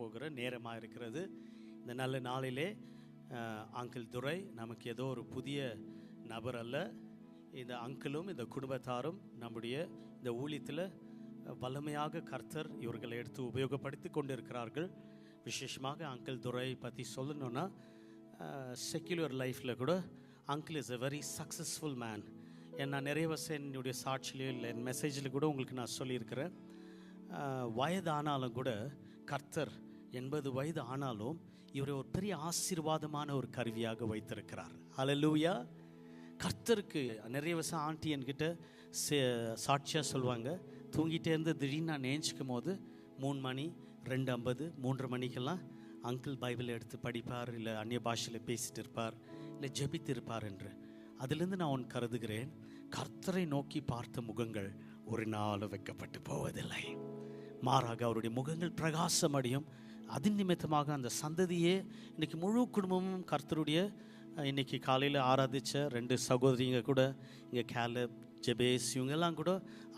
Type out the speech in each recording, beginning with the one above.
போகிற நேரமாக இருக்கிறது. இந்த நல்ல நாளிலே அங்கிள் துரை நமக்கு ஏதோ ஒரு புதிய நபர் அல்ல. இந்த அங்கிளும் இந்த குடும்பத்தாரும் நம்முடைய இந்த ஊழியத்தில் வல்லமையாக கர்த்தர் இவர்களை எடுத்து உபயோகப்படுத்தி கொண்டு இருக்கிறார்கள். விசேஷமாக அங்கிள் துரை பற்றி சொல்லணுன்னா, செக்யுலர் லைஃப்பில் கூட uncle is a very successful man. நான் நிறைய வருஷம் என்னுடைய சாட்சியிலே இல்லை என் மெசேஜில் கூட உங்களுக்கு நான் சொல்லியிருக்கிறேன். வயதானாலும் கூட கர்த்தர் 80 வயது ஆனாலும் இவரை ஒரு பெரிய ஆசீர்வாதமான ஒரு கருவியாக வைத்திருக்கிறார். ஹல்லேலூயா. கர்த்தருக்கு நிறைய வருஷம் ஆண்டி என்கிட்ட சாட்சியாக சொல்லுவாங்க, தூங்கிட்டே இருந்து திடீர்னு நான் நினைச்சிக்கும் போது 3 மணி 2:50 3 மணிக்கெல்லாம் அங்கிள் பைபிள் எடுத்து படிப்பார், இல்லை அந்நிய பாஷையில் பேசிட்டு இருப்பார், இல்லை ஜெபித்து இருப்பார் என்று. அதிலிருந்து நான் ஒன்று கருதுகிறேன், கர்த்தரை நோக்கி பார்த்த முகங்கள் ஒரு நாள் வைக்கப்பட்டு போவதில்லை. மாறாக அவருடைய முகங்கள் பிரகாசம் அடையும். அதன் நிமித்தமாக அந்த சந்ததியே இன்றைக்கி முழு குடும்பமும் கர்த்தருடைய இன்றைக்கி காலையில் ஆராதித்த 2 சகோதரிங்க கூட இங்கே கேலப் ஜெபேஸ் இவங்கெல்லாம் கூட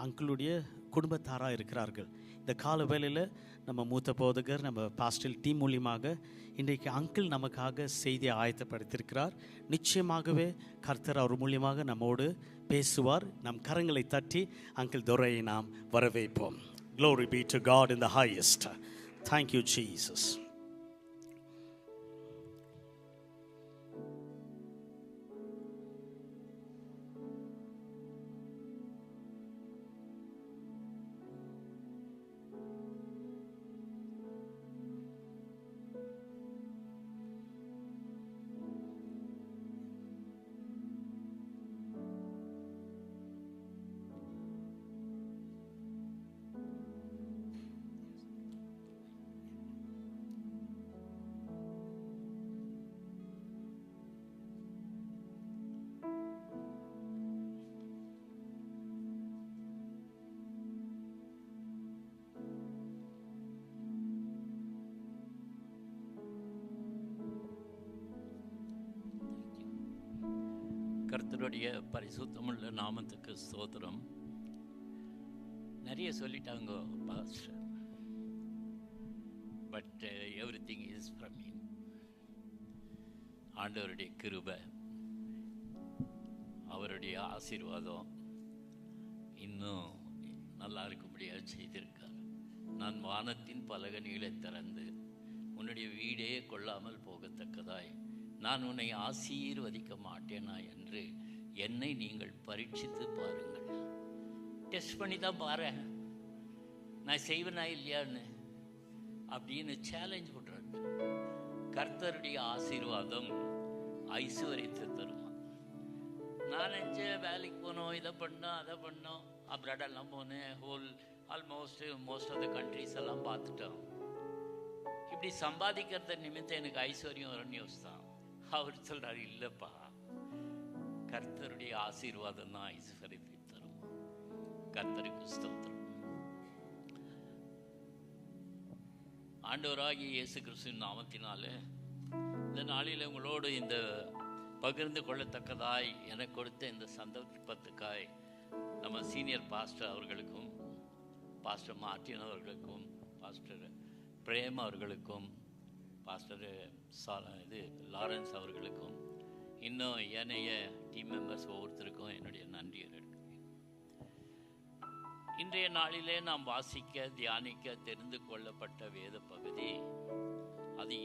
அங்கிளுடைய குடும்பத்தாராக இருக்கிறார்கள். இந்த கால வேளையில் நம்ம மூத்த போதகர் நம்ம பாஸ்டல் டீம் மூலியமாக இன்றைக்கு அங்கிள் நமக்காக செய்தியை ஆயத்தப்படுத்தியிருக்கிறார். நிச்சயமாகவே கர்த்தர் அவர் மூலியமாக நம்மோடு பேசுவார். நம் கரங்களை தட்டி அங்கிள் துரையை நாம் வரவேற்போம். Glory be to God in the highest. Thank you, Jesus. கர்த்தருடைய பரிசுத்தமுள்ள நாமத்துக்கு ஸ்தோத்திரம். நிறைய சொல்லிட்டாங்க pastor, but everything is from him. ஆண்டவருடைய கிருபை, அவருடைய ஆசீர்வாதம் இன்னும் நல்லா இருக்கும்படியாக செய்திருக்கார். நான் வானத்தின் பலகணிகளை திறந்து உன்னுடைய வீடே கொள்ளாமல் போகத்தக்கதாய் நான் உன்னை ஆசீர்வதிக்க மாட்டேனா என்று என்னை நீங்கள் பரீட்சித்து பாருங்கள். டெஸ்ட் பண்ணி தான் பாரு நான் செய்வேனா இல்லையான்னு அப்படின்னு சேலஞ்ச் பண்ணுறேன். கர்த்தருடைய ஆசீர்வாதம் ஐஸ்வர்யத்தை தருமா. நான் நினச்ச வேலைக்கு போனோம், இதை பண்ணோம் அதை பண்ணோம், அப்ராடெல்லாம் போனேன், மோஸ்ட் ஆஃப் த கண்ட்ரிஸ் எல்லாம் பார்த்துட்டோம். இப்படி சம்பாதிக்கிறத நிமித்தம் எனக்கு ஐஸ்வர்யம் வரும்னு யோசித்தான். அவர் சொல்றாரு, இல்லைப்பா, கர்த்தருடைய ஆசீர்வாதம் தான் ஐஸ்வர்யத்தை தரும். கர்த்தருக்கு ஸ்தோத்திரம். ஆண்டவராகிய இயேசு கிறிஸ்துவின் நாமத்தினால இந்த நாளில் உங்களோடு இந்த பகிர்ந்து கொள்ளத்தக்கதாய் எனக்கு கொடுத்த இந்த சந்தர்ப்பத்துக்காய் நம்ம சீனியர் பாஸ்டர் அவர்களுக்கும், பாஸ்டர் மார்ட்டின் அவர்களுக்கும், பாஸ்டர் பிரேம் அவர்களுக்கும், பாஸ்டர் லாரன்ஸ் அவர்களுக்கும், இன்னும் ஏனைய டீம் மெம்பர்ஸ் ஒவ்வொருத்தருக்கும் என்னுடைய நன்றியை எடுக்கிறேன். இன்றைய நாளிலே நாம் வாசிக்க தியானிக்க தெரிந்து கொள்ளப்பட்ட வேத பகுதி அது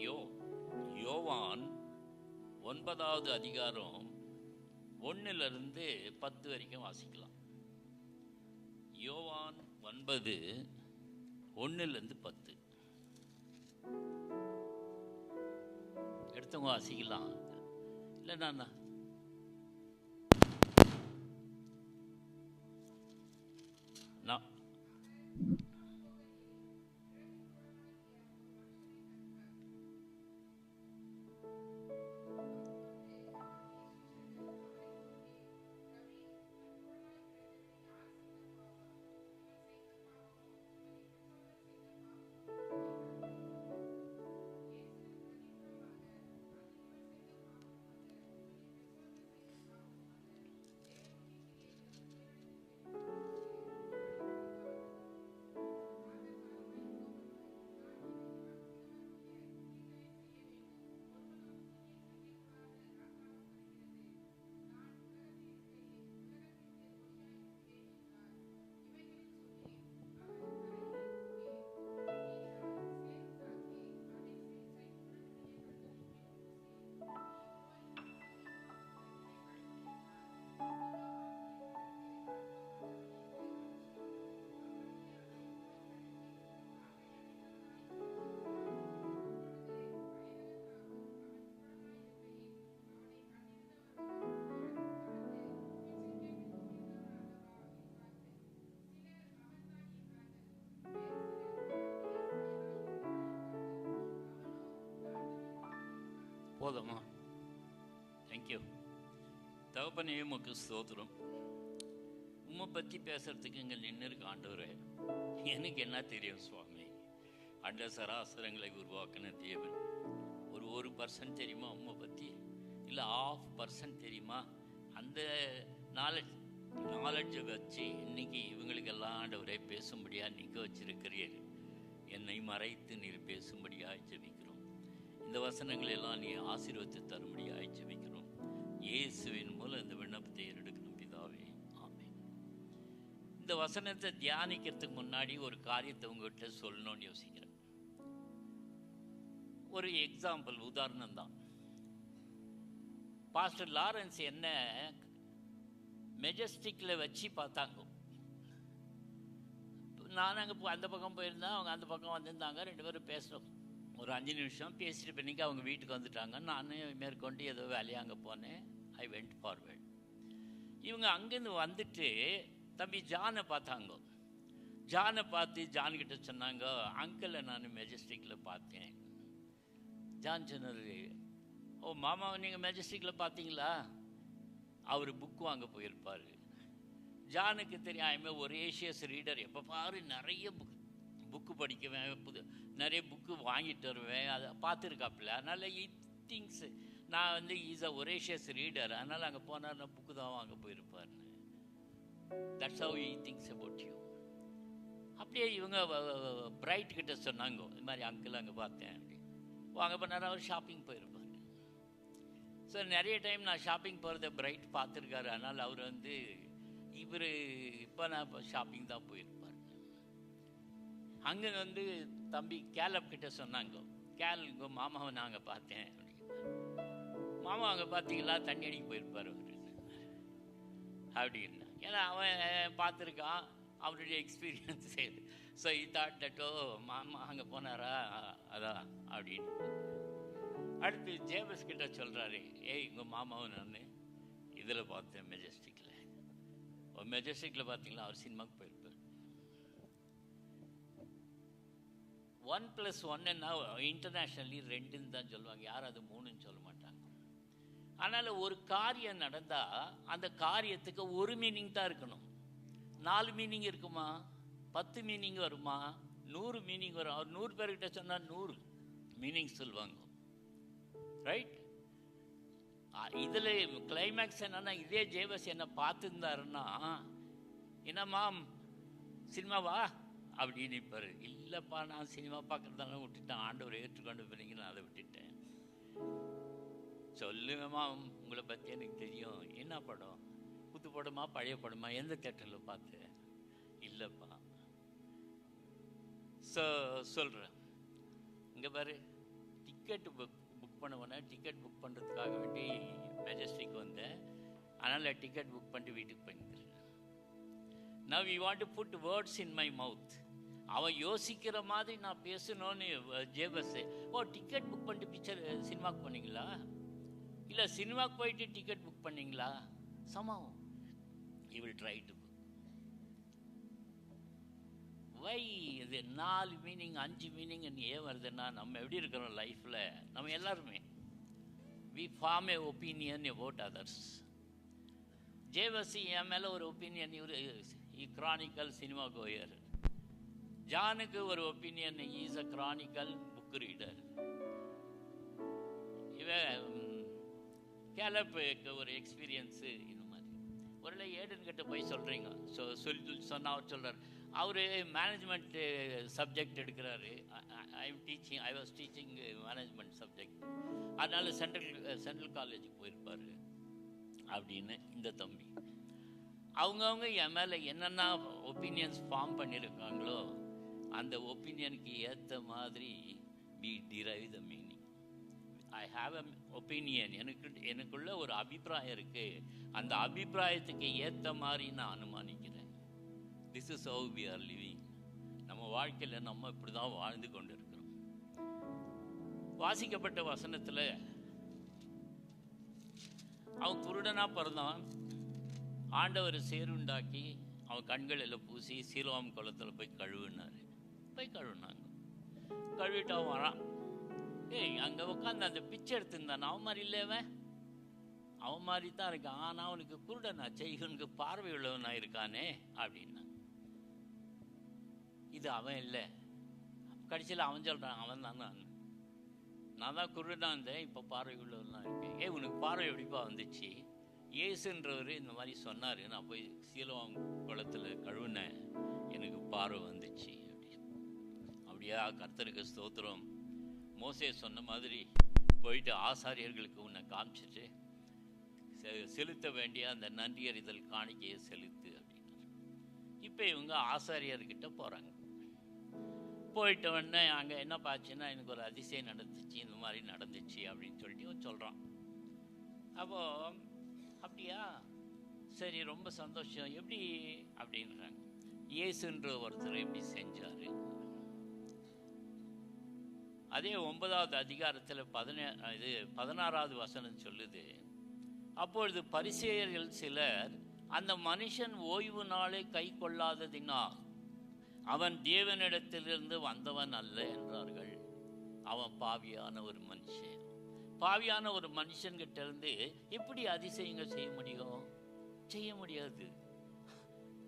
யோவான் 9வது அதிகாரம் 1லிருந்து 10 வரைக்கும் வாசிக்கலாம். யோவான் 9 1லிருந்து 10 எடுத்தவங்க வாசிக்கலாம். இல்லை நான் போதுமா? தேங்க்யூ. தகப்பனே, உமக்கு ஸ்தோத்திரம். உம்மை பற்றி பேசுறதுக்கு இங்கே நின்று இருக்கு ஆண்டவரே. எனக்கு என்ன தெரியும் சுவாமி? அண்ட சராசரங்களை உருவாக்கின தேவன். ஒரு 1% தெரியுமா உம்மை பற்றி? இல்லை 0.5% தெரியுமா? அந்த நாலெட்ஜை வச்சு இன்னைக்கு இவங்களுக்கெல்லாம் ஆண்டவரே பேசும்படியாக நிற்க வச்சிருக்கிறீர். என்னை மறைத்து நீர் பேசும்படியாக ஜெபிக்கிறோம். இந்த வசனங்களை எல்லாம் நீ ஆசீர்வதித்து தரும்படியாக ஜெபிக்கிறோம். இயேசுவின் மூலம் இந்த விண்ணப்பத்தை ஏறெடுக்கணும் பிதாவே, ஆமென். இந்த வசனத்தை தியானிக்கிறதுக்கு முன்னாடி ஒரு காரியத்தை உங்ககிட்ட சொல்லணும்னு யோசிக்கிறேன். ஒரு எக்ஸாம்பிள், உதாரணம் தான். பாஸ்டர் லாரன்ஸ் என்ன மெஜஸ்டிக்கில் வச்சு பார்த்தாங்க. நான் அங்கே அந்த பக்கம் போயிருந்தேன், அவங்க அந்த பக்கம் வந்திருந்தாங்க. 2 பேரும் பேசுகிறோம். ஒரு 5 நிமிஷம் பேசிட்டு பண்ணிக்கு அவங்க வீட்டுக்கு வந்துட்டாங்க. நான் மேற்கொண்டு ஏதோ வேலையாக அங்கே போனேன். I went forward. இவங்க அங்கேருந்து வந்துட்டு தம்பி ஜானை பார்த்தாங்க. ஜானை பார்த்து ஜான்கிட்ட சொன்னாங்க, அங்கிளை நான் மெஜஸ்டிக்கில் பார்த்தேன். ஜான் சொன்னார், ஓ மாமாவை நீங்கள் மெஜஸ்டிக்கில் பார்த்தீங்களா? அவர் புக் வாங்க போயிருப்பார். ஜானுக்கு தெரியும், ஐமே ஒரு ஏஷியஸ் ரீடர், எப்போ பாரு நிறைய புக்கு படிக்குவேன், நிறைய புக்கு வாங்கிட்டு வருவேன், அதை பார்த்துருக்காப்புல. அதனால் திங்ஸ் நான் வந்து இஸ் அ ஒரேஷியஸ் ரீடர், அதனால் அங்கே போனார் நான் புக்கு தான் வாங்க போயிருப்பார்னு. That's how he thinks about you. அப்படியே இவங்க பிரைட் கிட்ட சொன்னாங்க, இது மாதிரி அங்கிள் அங்கே பார்த்தேன் அப்படி. வாங்க போனார், அவர் ஷாப்பிங் போயிருப்பார். ஸோ நிறைய டைம் நான் ஷாப்பிங் போகிறத பிரைட் பார்த்துருக்காரு. அதனால் அவர் வந்து இவர் இப்போ நான் இப்போ ஷாப்பிங் தான் போயிருப்பார். அங்கே வந்து தம்பி கேலப் கிட்ட சொன்னாங்க, கேலுங்க மாமாவை நாங்கள் பார்த்தேன் அப்படின்னு. மாமா அங்கே பார்த்தீங்களா? தண்ணி அடிக்க போயிருப்பார் அவர் அப்படின்னு. ஏன்னா அவன் பார்த்துருக்கான், அவருடைய experience. So I thought that, oh மாமா அங்கே போனாரா அதான் அப்படின்னு. அடுத்து ஜேபஸ் கிட்ட சொல்கிறாரு, ஏய் உங்கள் மாமாவை நான் இதில் பார்த்தேன் மெஜஸ்டிக்கில். மெஜஸ்டிக்கில் பார்த்தீங்களா? அவர் சினிமாவுக்கு போயிருப்பார். 1+1 இன்டர்நேஷ்னலி 2ன்னு தான் சொல்லுவாங்க, யாரும் அது 3ன்னு சொல்ல மாட்டாங்க. அதனால் ஒரு காரியம் நடந்தால் அந்த காரியத்துக்கு ஒரு மீனிங் தான் இருக்கணும். 4 மீனிங் இருக்குமா? 10 மீனிங் வருமா? 100 மீனிங் வரும். அவர் 100 பேர்கிட்ட சொன்னால் 100 மீனிங் சொல்லுவாங்க. ரைட்? இதில் கிளைமேக்ஸ் என்னன்னா, இதே ஜேபஸ் என்னை பார்த்துருந்தாருன்னா, என்னம்மா சினிமாவா அப்படின்னு நிற்பார். இல்லைப்பா, நான் சினிமா பார்க்குறதால விட்டுட்டேன், ஆண்டவர் ஏற்றுக்கொண்டு பிறகு நான் அதை விட்டுட்டேன். சொல்லுங்கம்மா, உங்களை பற்றி எனக்கு தெரியும். என்ன படம்? புது படமா பழைய படமா? எந்த தேட்டரில் பார்த்து? இல்லைப்பா. சொல்கிறேன், இங்கே பாரு, டிக்கெட்டு புக் பண்ணுவேன்னா டிக்கெட் புக் பண்ணுறதுக்காக வேண்டி மெஜஸ்டிக் வந்தேன். அதனால் டிக்கெட் புக் பண்ணிட்டு வீட்டுக்கு போயிருந்தேன். Now you want to put words in my mouth. அவன் யோசிக்கிற மாதிரி நான் பேசணும்னு ஜேபஸ். ஓ, டிக்கெட் புக் பண்ணிட்டு சினிமாவுக்கு போனீங்களா? இல்லை சினிமாவுக்கு போயிட்டு டிக்கெட் புக் பண்ணீங்களா? சமாவும் யூ வில் ட்ரை டு. வை இது 4 மீனிங் 5 மீனிங் ஏன் வருதுன்னா, நம்ம எப்படி இருக்கிறோம் லைஃப்பில்? நம்ம எல்லாருமே we form a opinion about others. Jabez என் மேலே ஒரு ஒப்பீனியன், இவர் கிரானிக்கல் சினிமா கோயர். ஜானுக்கு ஒரு opinion, is a chronical book reader. இவன் கேலப்புக்கு ஒரு எக்ஸ்பீரியன்ஸு. இந்த மாதிரி ஒரு ஏடன் கிட்ட போய் சொல்கிறீங்க. சொன்னால் அவர் சொல்கிறார், அவர் மேனேஜ்மெண்ட் சப்ஜெக்ட் எடுக்கிறாரு. I was teaching management subject. அதனால் சென்ட்ரல் காலேஜுக்கு போயிருப்பார் அப்படின்னு. இந்த தம்பி அவங்கவுங்க என் மேலே என்னென்ன ஒப்பீனியன்ஸ் ஃபார்ம் பண்ணியிருக்காங்களோ அந்த ஒப்பீனியனுக்கு ஏற்ற மாதிரி we derive the meaning. I have an opinion. எனக்குள்ள ஒரு அபிப்பிராயம் இருக்குது. அந்த அபிப்பிராயத்துக்கு ஏற்ற மாதிரி நான் அனுமானிக்கிறேன். This is how we are living. நம்ம வாழ்க்கையில் நம்ம இப்படி தான் வாழ்ந்து கொண்டு இருக்கிறோம். வாசிக்கப்பட்ட வசனத்தில் அவன் குருடனாக பிறந்தான். ஆண்டவர் சேருண்டாக்கி அவன் கண்களில் பூசி சீலோவாம் குளத்தில் போய் கழுவுனார். போய் கழுவுனாங்க. கழுவிட்டு அவன் வரான். அங்கே உட்காந்து அந்த பிச்சை எடுத்துருந்தான், அவன் மாதிரி இல்லை, அவன் மாதிரி தான் இருக்கான். ஆனால் அவனுக்கு குருடனாச்சே, இவனுக்கு பார்வை உள்ளவனா இருக்கானே அப்படின்னா. இது அவன் இல்லை. கடைசியில் அவன் சொல்கிறான், அவன் தான் நான் தான் குருடனாக இருந்தேன், இப்போ பார்வை உள்ளவனா இருக்கேன். உனக்கு பார்வை எப்படிப்பா வந்துச்சு? இயேசுன்றவர் இந்த மாதிரி சொன்னார், நான் போய் சீலோவாம் குளத்தில் கழுவுனேன், எனக்கு பார்வை வந்துச்சு அப்படி. அப்படியா? கர்த்தருக்கு ஸ்தோத்திரம். மோசே சொன்ன மாதிரி போயிட்டு ஆசாரியர்களுக்கு உன்னை காமிச்சிட்டு செலுத்த வேண்டிய அந்த நன்றியறிதல் காணிக்கையை செலுத்து அப்படின்னாரு. இப்போ இவங்க ஆசாரியர்கிட்ட போகிறாங்க. போயிட்ட உடனே அங்கே என்ன பாச்சுன்னா, எனக்கு ஒரு அதிசயம் நடந்துச்சு, இந்த மாதிரி நடந்துச்சு அப்படின்னு சொல்லிட்டு சொல்கிறான். அப்போது அப்படியா, சரி, ரொம்ப சந்தோஷம், எப்படி அப்படின்றாங்க. இயேசுன்ற ஒருத்தர் எப்படி செஞ்சார். அதே 9வது அதிகாரத்தில் 16வது வசனம் சொல்லுது, அப்பொழுது பரிசேயர்கள் சிலர், அந்த மனுஷன் ஓய்வு நாளை கை கொள்ளாததினால் அவன் தேவனிடத்திலிருந்து வந்தவன் அல்ல என்றார்கள். அவன் பாவியான ஒரு மனுஷன். பாவியான ஒரு மனுஷன்கிட்ட இருந்து எப்படி அதிசயங்கள் செய்ய முடியும்? செய்ய முடியாது.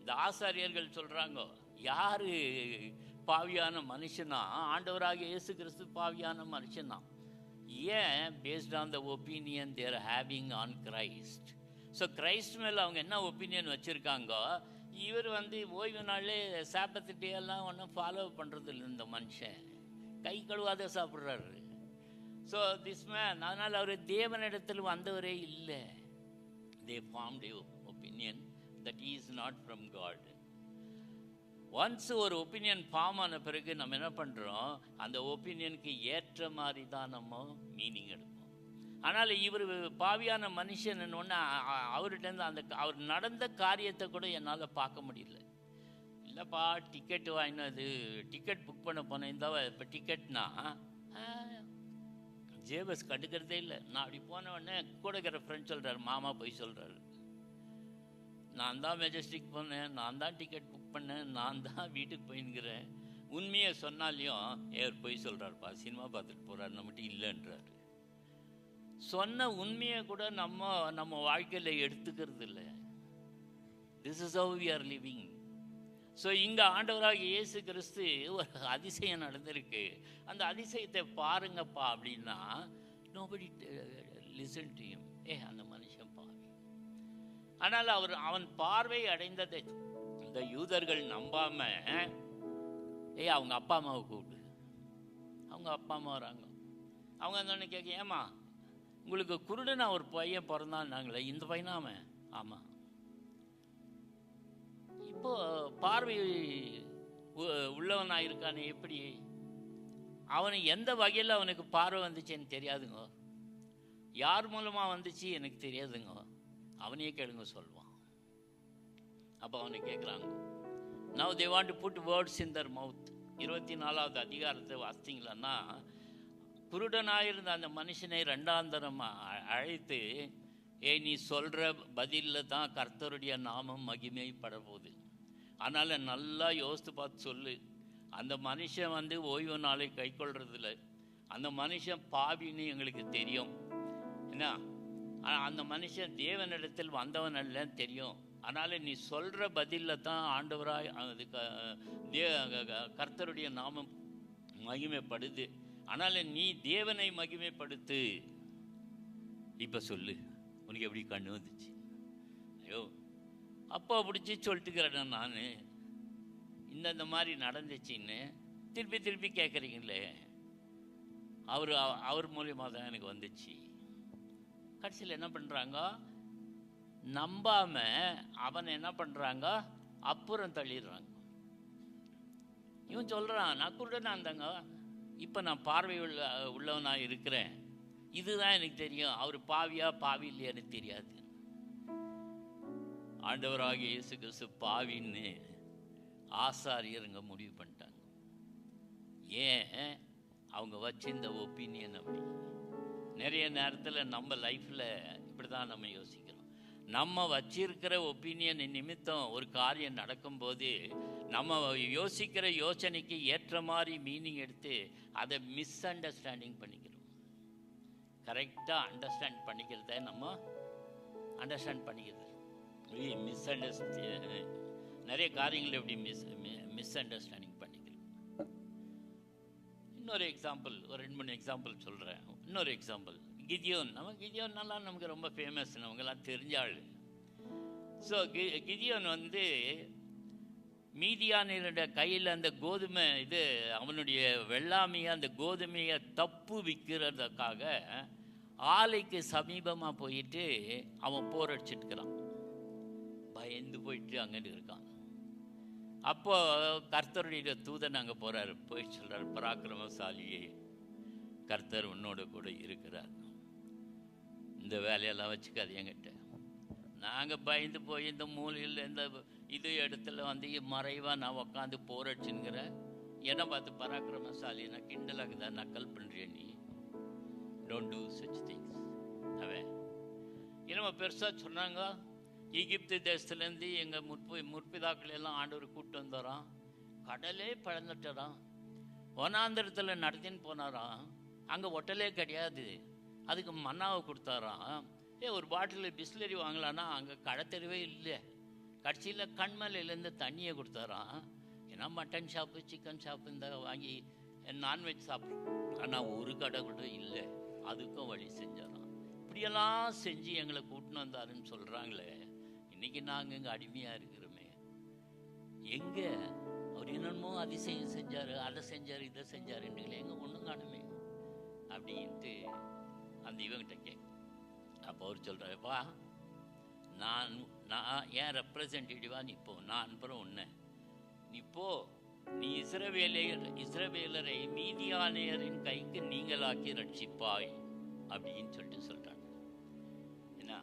இந்த ஆசாரியர்கள் சொல்றாங்க, யாரு பாவியான மனுஷனா? ஆண்டவராக இயேசு கிறிஸ்து பாவியான மனுஷனா. ஏன்? Based on the opinion they're having on Christ. So Christ மேலே அவங்க என்ன ஒப்பீனியன் வச்சுருக்காங்க, இவர் ஓய்வு நாளே சாபத்து டே எல்லாம் ஒன்றும் ஃபாலோ பண்ணுறது இல்லை. இந்த மனுஷன் கை கழுவாத சாப்பிட்றாரு. ஸோ திஸ் மேன், அதனால் அவர் தேவனிடத்தில் வந்தவரே இல்லை. They formed opinion that is not from God. Once ஒரு ஒப்பீனியன் ஃபார்ம் ஆன பிறகு நம்ம என்ன பண்ணுறோம், அந்த ஒப்பீனியனுக்கு ஏற்ற மாதிரி தான் நம்ம மீனிங் எடுப்போம். ஆனால் இவர் பாவியான மனுஷன் ஒன்று, அவர்கிட்டருந்து அவர் நடந்த காரியத்தை கூட என்னால் பார்க்க முடியல. இல்லைப்பா, டிக்கெட் வாங்கினது, டிக்கெட் புக் பண்ண போனேன், இந்த இப்போ டிக்கெட்னா ஜேபஸ் கண்டுக்கிறதே இல்லை. நான் அப்படி போன உடனே கூட இருக்கிற ஃப்ரெண்ட் சொல்கிறார், மாமா போய் சொல்கிறாரு, நான் தான் மெஜஸ்டிக் போனேன், நான் தான் டிக்கெட் புக் பண்ணேன், நான் தான் வீட்டுக்கு போயின்னுக்கிறேன். உண்மையை சொன்னாலையும் ஏர் போய் சொல்கிறாருப்பா, சினிமா பார்த்துட்டு போகிறாரு, நம்மகிட்ட இல்லைன்றாரு. சொன்ன உண்மையை கூட நம்ம வாழ்க்கையில் எடுத்துக்கிறது இல்லை. This is how we are living. So இங்கே ஆண்டவராக இயேசு கிறிஸ்து ஒரு அதிசயம் நடந்திருக்கு, அந்த அதிசயத்தை பாருங்கப்பா அப்படின்னா, நோபடி லிசன் டு ஹிம். அந்த மனுஷன் பாவி. ஆனால் அவன் பார்வை அடைந்ததை இந்த யூதர்கள் நம்பாம, அவங்க அப்பா அம்மாவை கூப்பிடு. அவங்க அப்பா அம்மா வராங்க. அவங்க அந்த கேட்க, ஏமா உங்களுக்கு குருடனா ஒரு பையன் பிறந்தான்னாங்களே, இந்த பையனா அவன்? ஆமாம். இப்போ பார்வை உள்ளவனாக இருக்கானே, எப்படி? அவனுக்கு எந்த வகையில் அவனுக்கு பார்வை வந்துச்சுன்னு தெரியாதுங்க. யார் மூலமாக வந்துச்சு எனக்கு தெரியாதுங்க. அவனையே கேளுங்க சொல்லுவான். அப்போ அவனை கேட்குறாங்க. Now they want to put words in their mouth. 24வது அதிகாரத்தை வாசித்தீங்களன்னா, குருடனாயிருந்த அந்த மனுஷனை 2ஆம் தரம் அழைத்து, நீ சொல்கிற பதிலில் தான் கர்த்தருடைய நாமம் மகிமைப்பட போகுது. அதனால் நல்லா யோசித்து பார்த்து சொல்லு. அந்த மனுஷன் ஓய்வு நாளை கை கொள்றதில்ல, அந்த மனுஷன் பாவின்னு எங்களுக்கு தெரியும். என்ன, அந்த மனுஷன் தேவனிடத்தில் வந்தவன் அல்லன்னு தெரியும். அதனால் நீ சொல்கிற பதிலில் தான் ஆண்டவராய் கர்த்தருடைய நாமம் மகிமைப்படுது. ஆனால் நீ தேவனை மகிமைப்படுத்து. இப்போ சொல்லு, உனக்கு எப்படி கண்ணு வந்துச்சு? ஐயோ, அப்போ பிடிச்சி சொல்லிட்டுக்கிறேன் நான், இந்த மாதிரி நடந்துச்சின்னு திருப்பி திருப்பி கேட்குறீங்களே. அவர் மூலியமாக தான் எனக்கு வந்துச்சு. கடைசியில் என்ன பண்ணுறாங்க, நம்பாம அவனை என்ன பண்ணுறாங்க, அப்புறம் தள்ளிடுறாங்க. இவன் சொல்கிறான், நான் குருடனா இருந்தாங்க, இப்போ நான் பார்வை உள்ளவனாக இருக்கிறேன், இதுதான் எனக்கு தெரியும். அவர் பாவியா பாவி இல்லையா எனக்கு தெரியாது. ஆண்டவராகிய இயேசு கிறிஸ்து பாவின்னு ஆசாரியருங்க முடிவு பண்ணிட்டாங்க. ஏன்? அவங்க வச்சிருந்த ஒப்பீனியன் அப்படி. நிறைய நேரத்தில் நம்ம லைஃப்பில் இப்படி தான் நம்ம யோசிக்கிறோம். நம்ம வச்சிருக்கிற ஒப்பீனியன் நிமித்தம் ஒரு காரியம் நடக்கும்போது நம்ம யோசிக்கிற யோசனைக்கு ஏற்ற மாதிரி மீனிங் எடுத்து அதை மிஸ் அண்டர்ஸ்டாண்டிங் பண்ணிக்கிறோம். கரெக்டாக அண்டர்ஸ்டாண்ட் பண்ணிக்கிறத நம்ம அண்டர்ஸ்டாண்ட் பண்ணிக்கிறது மிஸ் நிறைய காரியங்கள் எப்படி மிஸ் அண்டர்ஸ்டாண்டிங் பண்ணிக்கிறோம். இன்னொரு எக்ஸாம்பிள், ஒரு 2-3 எக்ஸாம்பிள் சொல்கிறேன். இன்னொரு எக்ஸாம்பிள் கிதியோன். கிதியோன்னாலாம் நமக்கு ரொம்ப ஃபேமஸ், நமக்கெல்லாம் தெரிஞ்ச ஆள். ஸோ கிதியோன் வந்து மீதியானியருடைய கையில் அந்த கோதுமை அவனுடைய வெள்ளாமையை அந்த கோதுமையை தப்பு விற்கிறதுக்காக ஆலைக்கு சமீபமாக போயிட்டு அவன் போர் அடிச்சிட்டுக்கிறான். பயந்து போயிட்டு அங்கே இருக்கான். அப்போ கர்த்தருடைய தூதன் அங்கே போகிறார். போய் சொல்கிறார், பராக்கிரமசாலியே, கர்த்தர் உன்னோட கூட இருக்கிறார், இந்த வேலையெல்லாம் வச்சுக்காது என்கிட்ட. நாங்கள் பயந்து போய் இந்த மூலையில் இந்த இடத்துல வந்து மறைவாக நான் உக்காந்து போராட்சின்கிறேன். என்னை பார்த்து பராக்கிரமசாலி, நான் கிண்டலாக்குதா, நக்கல் பண்ணுறேன், நீ டோன்ட் டூ சச் திங்ஸ். அவன் என்னமோ பெருசாக சொன்னாங்க. எகிப்து தேசத்துலேருந்து எங்கள் முற்பிதாக்கள் எல்லாம் ஆண்டவர் கூப்பிட்டு வந்தாராம். கடலே பழந்துட்டாராம். வனாந்திரத்தில் நடத்தின்னு போனாராம். அங்கே ஒட்டலே கிடையாது, அதுக்கு மன்னாவை கொடுத்தாராம். ஒரு பாட்டில் பிஸ்லரி வாங்கலான்னா அங்கே கடத்தெருவே இல்லை. கடைசியில் கண்மலையிலேருந்து தண்ணியை கொடுத்தாராம். ஏன்னா மட்டன் ஷாப்பு, சிக்கன் ஷாப்பு இந்த வாங்கி நான்வெஜ் சாப்பிட்றோம். ஆனால் ஒரு கடை கூட இல்லை, அதுக்கும் வழி செஞ்சாராம். இப்படியெல்லாம் செஞ்சு எங்களை கூட்டின்னு வந்தாருன்னு சொல்கிறாங்களே. இன்றைக்கி நாங்கள் இங்கே அடிமையாக இருக்கிறோமே. எங்கே அவர் என்னென்னமோ அதிசயம் செஞ்சார், அதை செஞ்சார், இதை செஞ்சாருன்றீங்களே, எங்கே ஒன்றும் காணுமே அப்படின்ட்டு அந்த இவங்கிட்ட கேட்க. அப்போ அவர் சொல்கிறாருப்பா, நான் ஏன் ரெப்ரசன்டேட்டிவாக நீ போ, நான் அனுப்புகிறேன் உன்னை, நீ போ, நீ இஸ்ரவேலரை மீதியானியரின் கைக்கு நீங்களாக்கி ரட்சிப்பாய் அப்படின்னு சொல்கிறாங்க. என்ன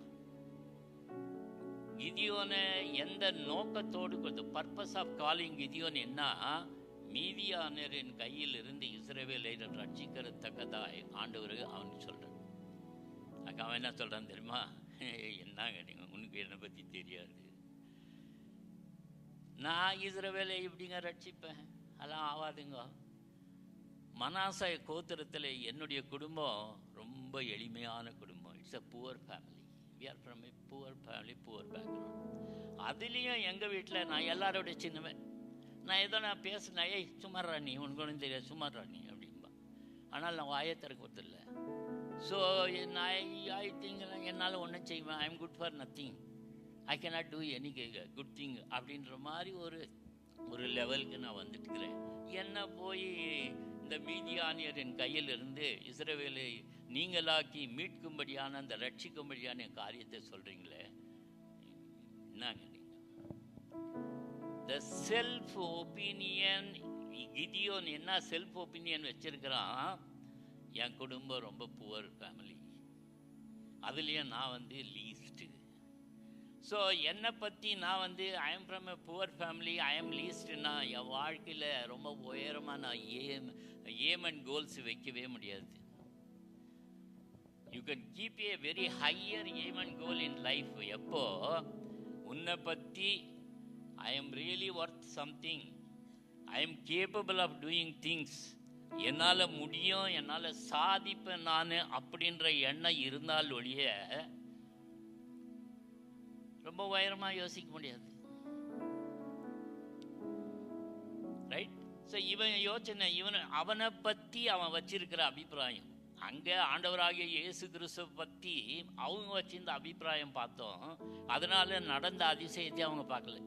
கிதியோனை எந்த நோக்கத்தோடு கொடுத்து, பர்பஸ் ஆஃப் காலிங் கிதியோன் என்ன, மீதியானியரின் கையில் இருந்து இஸ்ரவேலை ரட்சிக்கிறதுக்கதாய் ஆண்டவர் அவனுக்கு சொல்கிறார். அவன் என்ன சொல்கிறான் தெரியுமா? என்னங்க நீங்கள், உனக்கு என்னை பற்றி தெரியாது, நான் இஸ்ரவேலை எப்படிங்க ரட்சிப்பேன், அதெல்லாம் ஆகாதுங்க. மனாசே கோத்திரத்தில் என்னுடைய குடும்பம் ரொம்ப எளிமையான குடும்பம். It's a poor family. We are from a poor family, poor background. அதுலேயும் எங்கள் வீட்டில் நான் எல்லாரோடைய சின்னவன். நான் ஏதோ நான் பேசுனேன், ஏய் சும்மாறா நீ, உனக்கு ஒன்றும் தெரியாது, சும்மாறா நீ அப்படின்பா. ஆனால் நான் வாயை திறக்கிறதில்ல. ஸோ ஐ திங்க் என்னால் ஒன்றும் செய்வேன், I am good for nothing, I cannot do any good thing அப்படின்ற மாதிரி ஒரு லெவலுக்கு நான் வந்துட்டுக்கிறேன். என்ன போய் இந்த மீதியானியரின் கையிலிருந்து இஸ்ரவேலை நீங்களாக்கி மீட்கும்படியான அந்த ரட்சிக்கும்படியான காரியத்தை சொல்கிறீங்களே, என்னங்க நீங்கள்? த செல்ஃப் ஒப்பீனியன். கிதியோன் என்ன செல்ஃப் ஒப்பீனியன் வச்சிருக்கிறான்? என் குடும்பம் ரொம்ப புவர் ஃபேமிலி, அதுலேயும் நான் வந்து லீஸ்ட்டு. ஸோ என்னை பற்றி நான் வந்து I am from a poor family, I am லீஸ்ட்னா என் வாழ்க்கையில் ரொம்ப உயரமாக நான் ஏம் அண்ட் கோல்ஸ் வைக்கவே முடியாது. You can keep a very higher aim and goal in life. எப்போ உன்னை பற்றி I am really worth something, I am capable of doing things, என்னால் முடியும், என்னால் சாதிப்பேன் நான் அப்படின்ற எண்ணம் இருந்தால் ஒழிய ரொம்ப உயரமாக யோசிக்க முடியாது. ரைட்? ஸோ இவன் யோசனை, அவனை பற்றி அவன் வச்சிருக்கிற அபிப்பிராயம். அங்கே ஆண்டவராகிய இயேசு கிறிஸ்துவை பற்றி அவங்க வச்சிருந்த அபிப்பிராயம் பார்த்தோம். அதனால நடந்த அதிசயத்தை அவங்க பார்க்கல,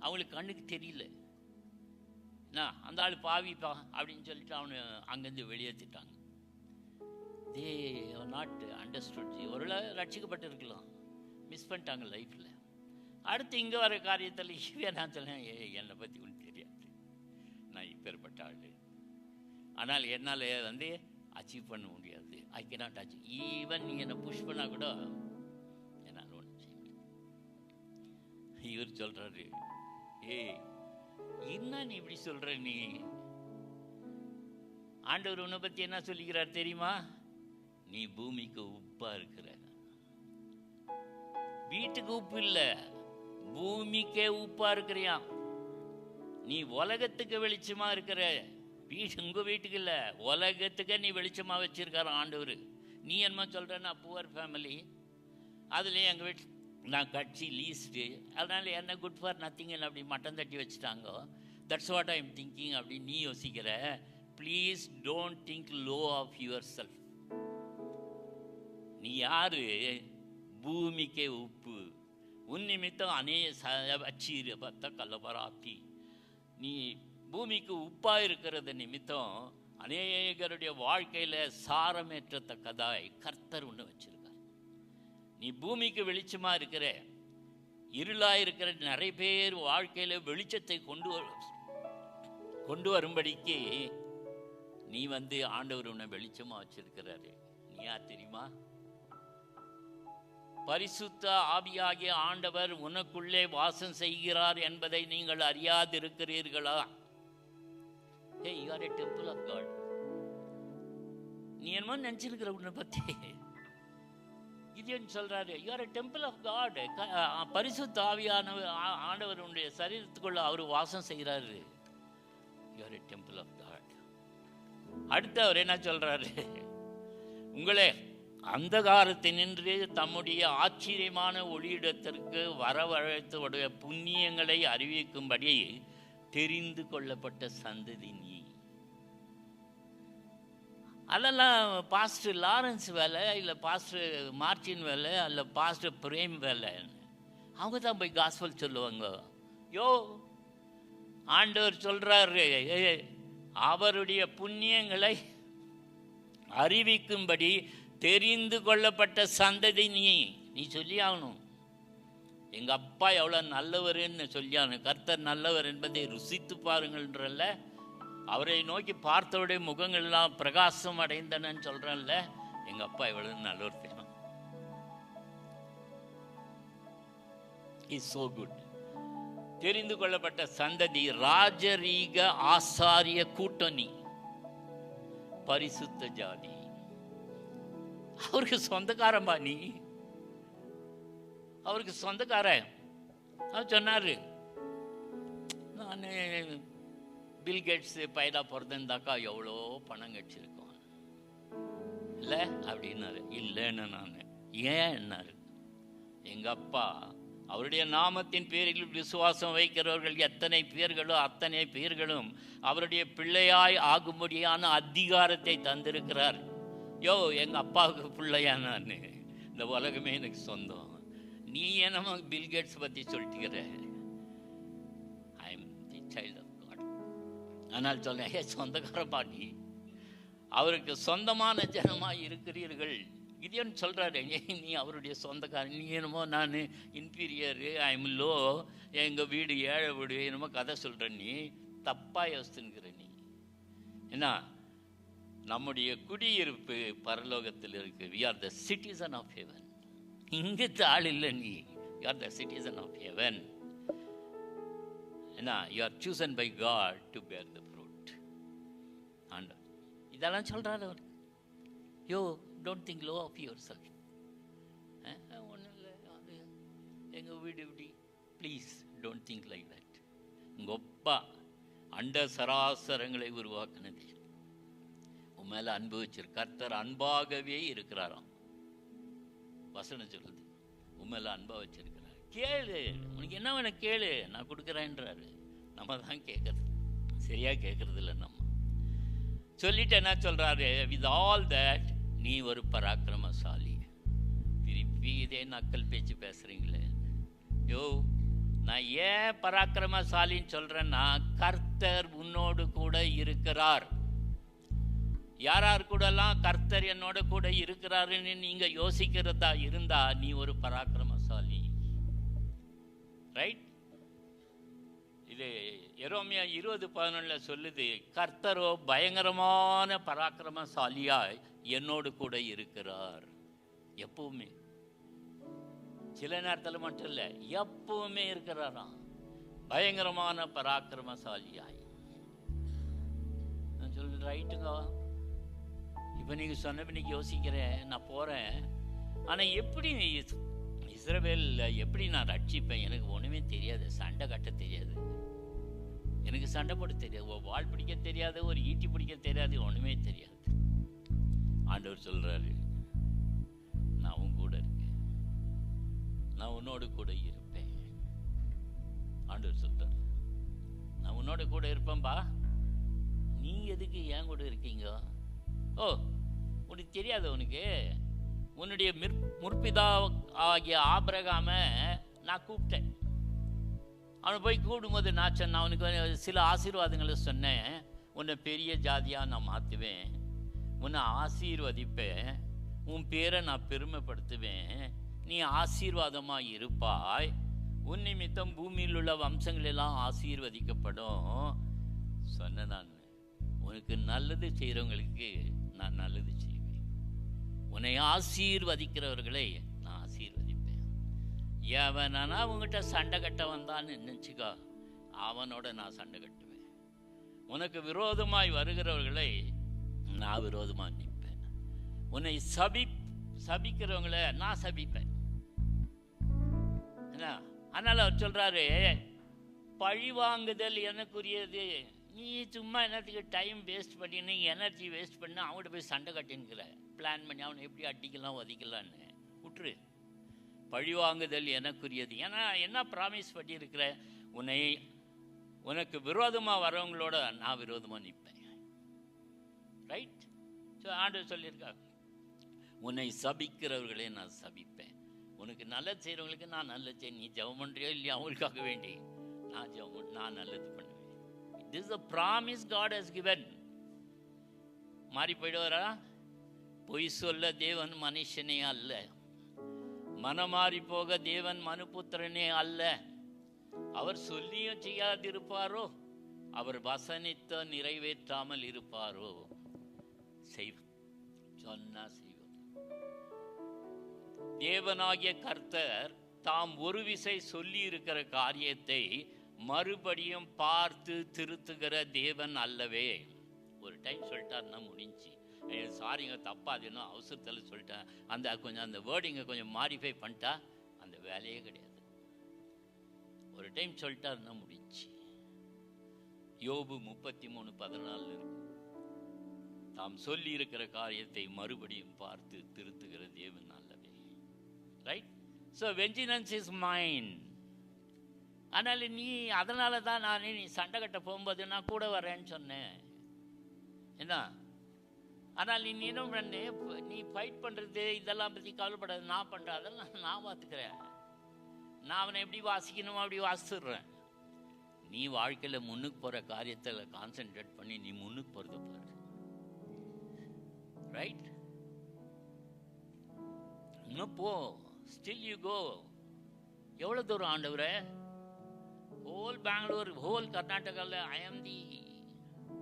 அவங்களுக்கு கண்ணுக்கு தெரியல. அந்த ஆள் பாவிப்பா அப்படின்னு சொல்லிட்டு அவனை அங்கேருந்து வெளியேற்றிட்டாங்க. They are not understood. ஒருவேளை ரட்சிக்கப்பட்டு இருக்கலாம், மிஸ் பண்ணிட்டாங்க லைஃப்பில். அடுத்து இங்கே வர காரியத்தில் இவன் நான் சொல்லேன், என்னை பற்றி ஒன்றும் தெரியாது, நான் இப்பேற்பட்ட ஆள், ஆனால் என்னால் வந்து அச்சீவ் பண்ண முடியாது, ஐ கேனாட் அச்சீவ். ஈவன் நீ என்னை புஷ் பண்ணால் கூட என்னால் ஒன்றும் செய்ய முடியாது. இவர் சொல்கிறாரு, என்ன நீ இப்படி சொல்ற? நீ ஆண்டவர் உன்னை பற்றி என்ன சொல்லிக்கிறார் தெரியுமா? நீ பூமிக்கு உப்பா இருக்கிற. வீட்டுக்கு உப்பு இல்லை, பூமிக்கே உப்பா இருக்கிறியா. நீ உலகத்துக்கு வெளிச்சமாக இருக்கிற. உங்கள் வீட்டுக்கு இல்லை, உலகத்துக்கு நீ வெளிச்சமாக வச்சுருக்காரு ஆண்டவர். நீ என்னமோ சொல்கிற நான் புவர் ஃபேமிலி, அதுலேயும் எங்கள் வீட்டில் நான் கட்சி லீஸ்ட்டு, அதனால் என்ன குட் ஃபார் நத்திங்கன்னு அப்படி மட்டம் தட்டி வச்சுட்டாங்க. That's what I am thinking அப்படின்னு நீ யோசிக்கிற. Please don't think low of yourself. நீ யார்? பூமிக்கே உப்பு. உன் நிமித்தம் அச்சீர் பத்த கல்லபராத்தி. நீ பூமிக்கு உப்பாக இருக்கிறது நிமித்தம் அநேகருடைய வாழ்க்கையில் சாரமேற்றத்தக்கதாய் கர்த்தர் ஒன்று வச்சிருக்கார். நீ பூமிக்கு வெளிச்சமாக இருக்கிற. இருளாக இருக்கிற நிறைய பேர் வாழ்க்கையில் வெளிச்சத்தை கொண்டு வரும்படிக்கு நீ ஆண்டவர் உன்னை வெளிச்சமாக வச்சிருக்கிறாரு. நீ யார் தெரியுமா? பரிசுத்த ஆவியாகிய ஆண்டவர் உனக்குள்ளே வாசம் செய்கிறார் என்பதை நீங்கள் அறியாதிருக்கிறீர்களா? Hey, you are a temple of God. நீ என்னமோ நினச்சிருக்கிற உன்னை பற்றி கிதியோன் சொல்றாரு, you are a temple of God. பரிசுத்த ஆவியான ஆண்டவர் உன்னுடைய சரீரத்துக்குள்ள அவர் வாசம் செய்கிறாரு. You are a temple of God. அடுத்து அவர் என்ன சொல்றாரு? உங்களே அந்தகாரத்தினின்று தம்முடைய ஆச்சரியமான ஒளியிடத்திற்கு வரவழைத்தவுடைய புண்ணியங்களை அறிவிக்கும்படி தெரிந்து கொள்ளப்பட்ட சந்ததி நீ. அதெல்லாம் பாஸ்டர் லாரன்ஸ் வேலை, இல்லை பாஸ்டர் மார்டின் வேலை, இல்லை பாஸ்டர் பிரேம் வேலை. அவங்க தான் போய் காஸ்பல் சொல்லுவாங்க. யோ, ஆண்டவர் சொல்றாரு, அவருடைய புண்ணியங்களை அறிவிக்கும்படி தெரிந்து கொள்ளப்பட்ட சந்ததி நீ சொல்லி ஆகணும். எங்கள் அப்பா எவ்வளோ நல்லவர்ன்னு சொல்லியானு. கர்த்தர் நல்லவர் என்பதை ருசித்து பாருங்கள்ன்றல்ல, அவரை நோக்கி பார்த்தவருடைய முகங்கள்லாம் பிரகாசம் அடைந்தனன்னு சொல்கிறேன்ல, எங்கள் அப்பா எவ்வளோ நல்லவர் தெரியும். Is so good. தெரிந்து கொள்ளப்பட்ட சந்ததி, ராஜரீக ஆசாரிய கூட்டணி, பரிசுத்த ஜாதி. அவருக்கு சொந்தக்காரம்பா நீ, அவருக்கு சொந்தக்காரன். அவர் சொன்னார், நான் பில்கேட்ஸ் பையலா பிறந்திருந்தாக்கா எவ்வளோ பணம் கட்சிருக்கோம் இல்லை அப்படின்னாரு. இல்லைன்னு நான். ஏன்னாரு, எங்கள் அப்பா அவருடைய நாமத்தின் பேரில் விசுவாசம் வைக்கிறவர்கள் எத்தனை பேர்களோ அத்தனை பேர்களும் அவருடைய பிள்ளையாய் ஆகும்படியான அதிகாரத்தை தந்திருக்கிறார். யோ, எங்கள் அப்பாவுக்கு பிள்ளையா நான், இந்த உலகமே எனக்கு சொந்தம். நீ என்னமோ பில்கேட்ஸ் பற்றி சொல்லிட்டுக்கிற. I am the child of God. ஆனால் சொல்ல சொந்தக்கார பாட்டி, அவருக்கு சொந்தமான ஜனமாக இருக்கிறீர்கள். கிதியோன் சொல்கிறாரு, நீ அவருடைய சொந்தக்காரன். நீ என்னமோ நான் இன்ஃபீரியரு, ஐ எம் லோ, எங்கள் வீடு ஏழை வீடு என்னமோ கதை சொல்கிற. நீ தப்பாக யோசித்துங்கிற. நீ என்ன, நம்முடைய குடியிருப்பு பரலோகத்தில் இருக்கு. We are the citizen of heaven. இங்கே ஆள் இல்லை நீ. You are the citizen of heaven. என்ன, you are chosen by God to bear the fruit. ஆண்டவர் இதெல்லாம் சொல்கிறாரு அவர். Yo, don't think low of yourself. ஒன்றும் இல்லை, அது எங்கள் வீடு இப்படி. Please don't think like that. உங்கள் அப்பா அண்ட சராசரங்களை உருவாக்குனது உன் மேலே அன்பு வச்சிருக்கு. கர்த்தர் அன்பாகவே இருக்கிறாராம். வசனம் சொல்லுது, உன் மேலே அன்பாக வச்சிருக்கிறார். கேளு, உனக்கு என்ன வேணும் கேளு, நான் கொடுக்குறேன்றாரு. நம்ம தான் கேட்கறது, சரியாக கேட்கறது இல்லை. நம்ம சொல்லிட்டு என்ன சொல்கிறாரு, வித் ஆல் தட் நீ ஒரு பராக்கிரமசாலி. திருப்பி இதே நக்கல் பேச்சு பேசுகிறீங்களே. யோ, நான் ஏன் பராக்கிரமசாலின்னு சொல்கிறேன்னா, கர்த்தர் உன்னோடு கூட இருக்கிறார். யார் கூடலாம் கர்த்தர் என்னோட கூட இருக்கிறாருன்னு நீங்கள் யோசிக்கிறதா இருந்தா நீ ஒரு பராக்கிரமசாலி. ரைட்? இது எரோமியா 20:11 சொல்லுது, கர்த்தரோ பயங்கரமான பராக்கிரமசாலியாய் என்னோடு கூட இருக்கிறார். எப்பவுமே, சில நேரத்தில் மட்டும் இல்லை, எப்பவுமே இருக்கிறாராம். பயங்கரமான பராக்கிரமசாலியாய். நான் சொல்றேன், ரைட்டுங்க. இப்போ நீங்கள் சொன்ன இன்னைக்கு யோசிக்கிறேன், நான் போகிறேன். ஆனால் எப்படி இஸ்ரவேல் எப்படி நான் ரட்சிப்பேன்? எனக்கு ஒன்றுமே தெரியாது, சண்டை கட்ட தெரியாது. எனக்கு சண்டை போட தெரியாது, ஒரு வாள் பிடிக்க தெரியாது, ஒரு ஈட்டி பிடிக்க தெரியாது, ஒன்றுமே தெரியாது. ஆண்டவர் சொல்கிறாரு, நான் உன் கூட இருக்கேன், நான் உன்னோடு கூட இருப்பேன். ஆண்டவர் சொல்கிறார், நான் உன்னோட கூட இருப்பேன்பா, நீ எதுக்கு ஏன் கூட இருக்கீங்க? ஓ, உனக்கு தெரியாது, உனக்கு உன்னுடைய முற்பிதா ஆகிய ஆபிரகாமை நான் கூப்பிட்டேன். அவனை போய் கூப்பிடும்போது நான் சொன்னேன், அவனுக்கு சில ஆசீர்வாதங்களை சொன்னேன். உன்னை பெரிய ஜாதியாக நான் மாற்றுவேன், உன்னை ஆசீர்வதிப்பேன், உன் பேரை நான் பெருமைப்படுத்துவேன், நீ ஆசீர்வாதமாக இருப்பாய், உன் நிமித்தம் பூமியில் உள்ள வம்சங்கள் எல்லாம் ஆசீர்வதிக்கப்படும் சொன்ன. நான் உனக்கு நல்லது செய்கிறவங்களுக்கு நான் நல்லது செய்வேன், உன்னை ஆசீர்வதிக்கிறவர்களை நான் ஆசீர்வதிப்பேன். எவனா உங்ககிட்ட சண்டை கட்ட வந்தான்னு நினச்சிக்கோ, அவனோட நான் சண்டை கட்டுவேன். உனக்கு விரோதமாய் வருகிறவர்களை நான் விரோதமாக நிற்பேன். உன்னை சபிக்கிறவங்களை நான் சபிப்பேன். என்ன அதனால் அவர் சொல்கிறாரு, பழி வாங்குதல் எனக்குரியது. நீ சும்மா என்னத்துக்கு டைம் வேஸ்ட் பண்ணின்னு எனர்ஜி வேஸ்ட் பண்ணி அவங்கள்ட்ட போய் சண்டை கட்டின்னுக்கிற, பிளான் பண்ணி அவனை எப்படி அடிக்கலாம் உதைக்கலான்னு விட்டுரு. பழி வாங்குதல் எனக்குரியது. ஏன்னா என்ன ப்ராமிஸ் பண்ணியிருக்கிற, உனக்கு விரோதமாக வரவங்களோட நான் விரோதமாக நிற்பேன். ரைட்? ஸோ ஆண்டவர் சொல்லியிருக்காங்க, உன்னை சபிக்கிறவர்களே நான் சபிப்பேன், உனக்கு நல்லது செய்கிறவங்களுக்கு நான் நல்லது செய்ய. நீ ஜெபம் பண்ணுறியோ இல்லையா அவங்களுக்காக வேண்டி நான் நல்லது பண்ணுவேன். This is a promise God has given. மாறி போயிடுவாரா? பொய் சொல்ல தேவன் மனுஷனே அல்ல, மனமாறி போக தேவன் மனுபுத்திரனே அல்ல. அவர் சொல்லியும் செய்யாதிருப்பாரோ, அவர் வசனித்த நிறைவேற்றாமல் இருப்பாரோ? சொன்னா செய்வார். தேவனாகிய கர்த்தர் தாம் ஒரு விசை சொல்லி இருக்கிற காரியத்தை மறுபடியும் பார்த்து திருத்துகிற தேவன் அல்லவே. ஒரு டைம் சொல்லிட்டாருன்னா முடிஞ்சு. சாரிங்க தப்பாதுன்னா அவசரத்தில் சொல்லிட்டேன், அந்த வேர்டிங்கை கொஞ்சம் மாடிஃபை பண்ணிட்டா அந்த வேலையே கிடையாது. ஒரு டைம் சொல்லிட்டாருன்னா முடிஞ்சு. யோபு 33:14 இருக்கு, தாம் சொல்லி இருக்கிற காரியத்தை மறுபடியும் பார்த்து திருத்துகிற தேவன் அல்லவே. Right? So vengeance is mine. ஆனால் நீ அதனால தான் நீ சண்டை கட்ட போகும்போது நான் கூட வரேன்னு சொன்னேன். என்ன ஆனால் நீ இன்னும் பண்ணு, நீ ஃபைட் பண்ணுறது இதெல்லாம் பற்றி கவலைப்படாது, நான் பண்ணுறேன், அதெல்லாம் நான் பார்த்துக்கிறேன். நான் அவனை எப்படி வாசிக்கணுமோ அப்படி வாசிடுறேன். நீ வாழ்க்கையில் முன்னுக்கு போகிற காரியத்தில் கான்சென்ட்ரேட் பண்ணி நீ முன்னுக்கு போகிறது பாரு. ரைட்? இன்னும் போ, ஸ்டில் யூ கோ. எவ்வளோ தூரம் ஆண்டவரே? ஹோல் பெங்களூர், ஹோல் கர்நாடகாவில் ஐ ஆம் தி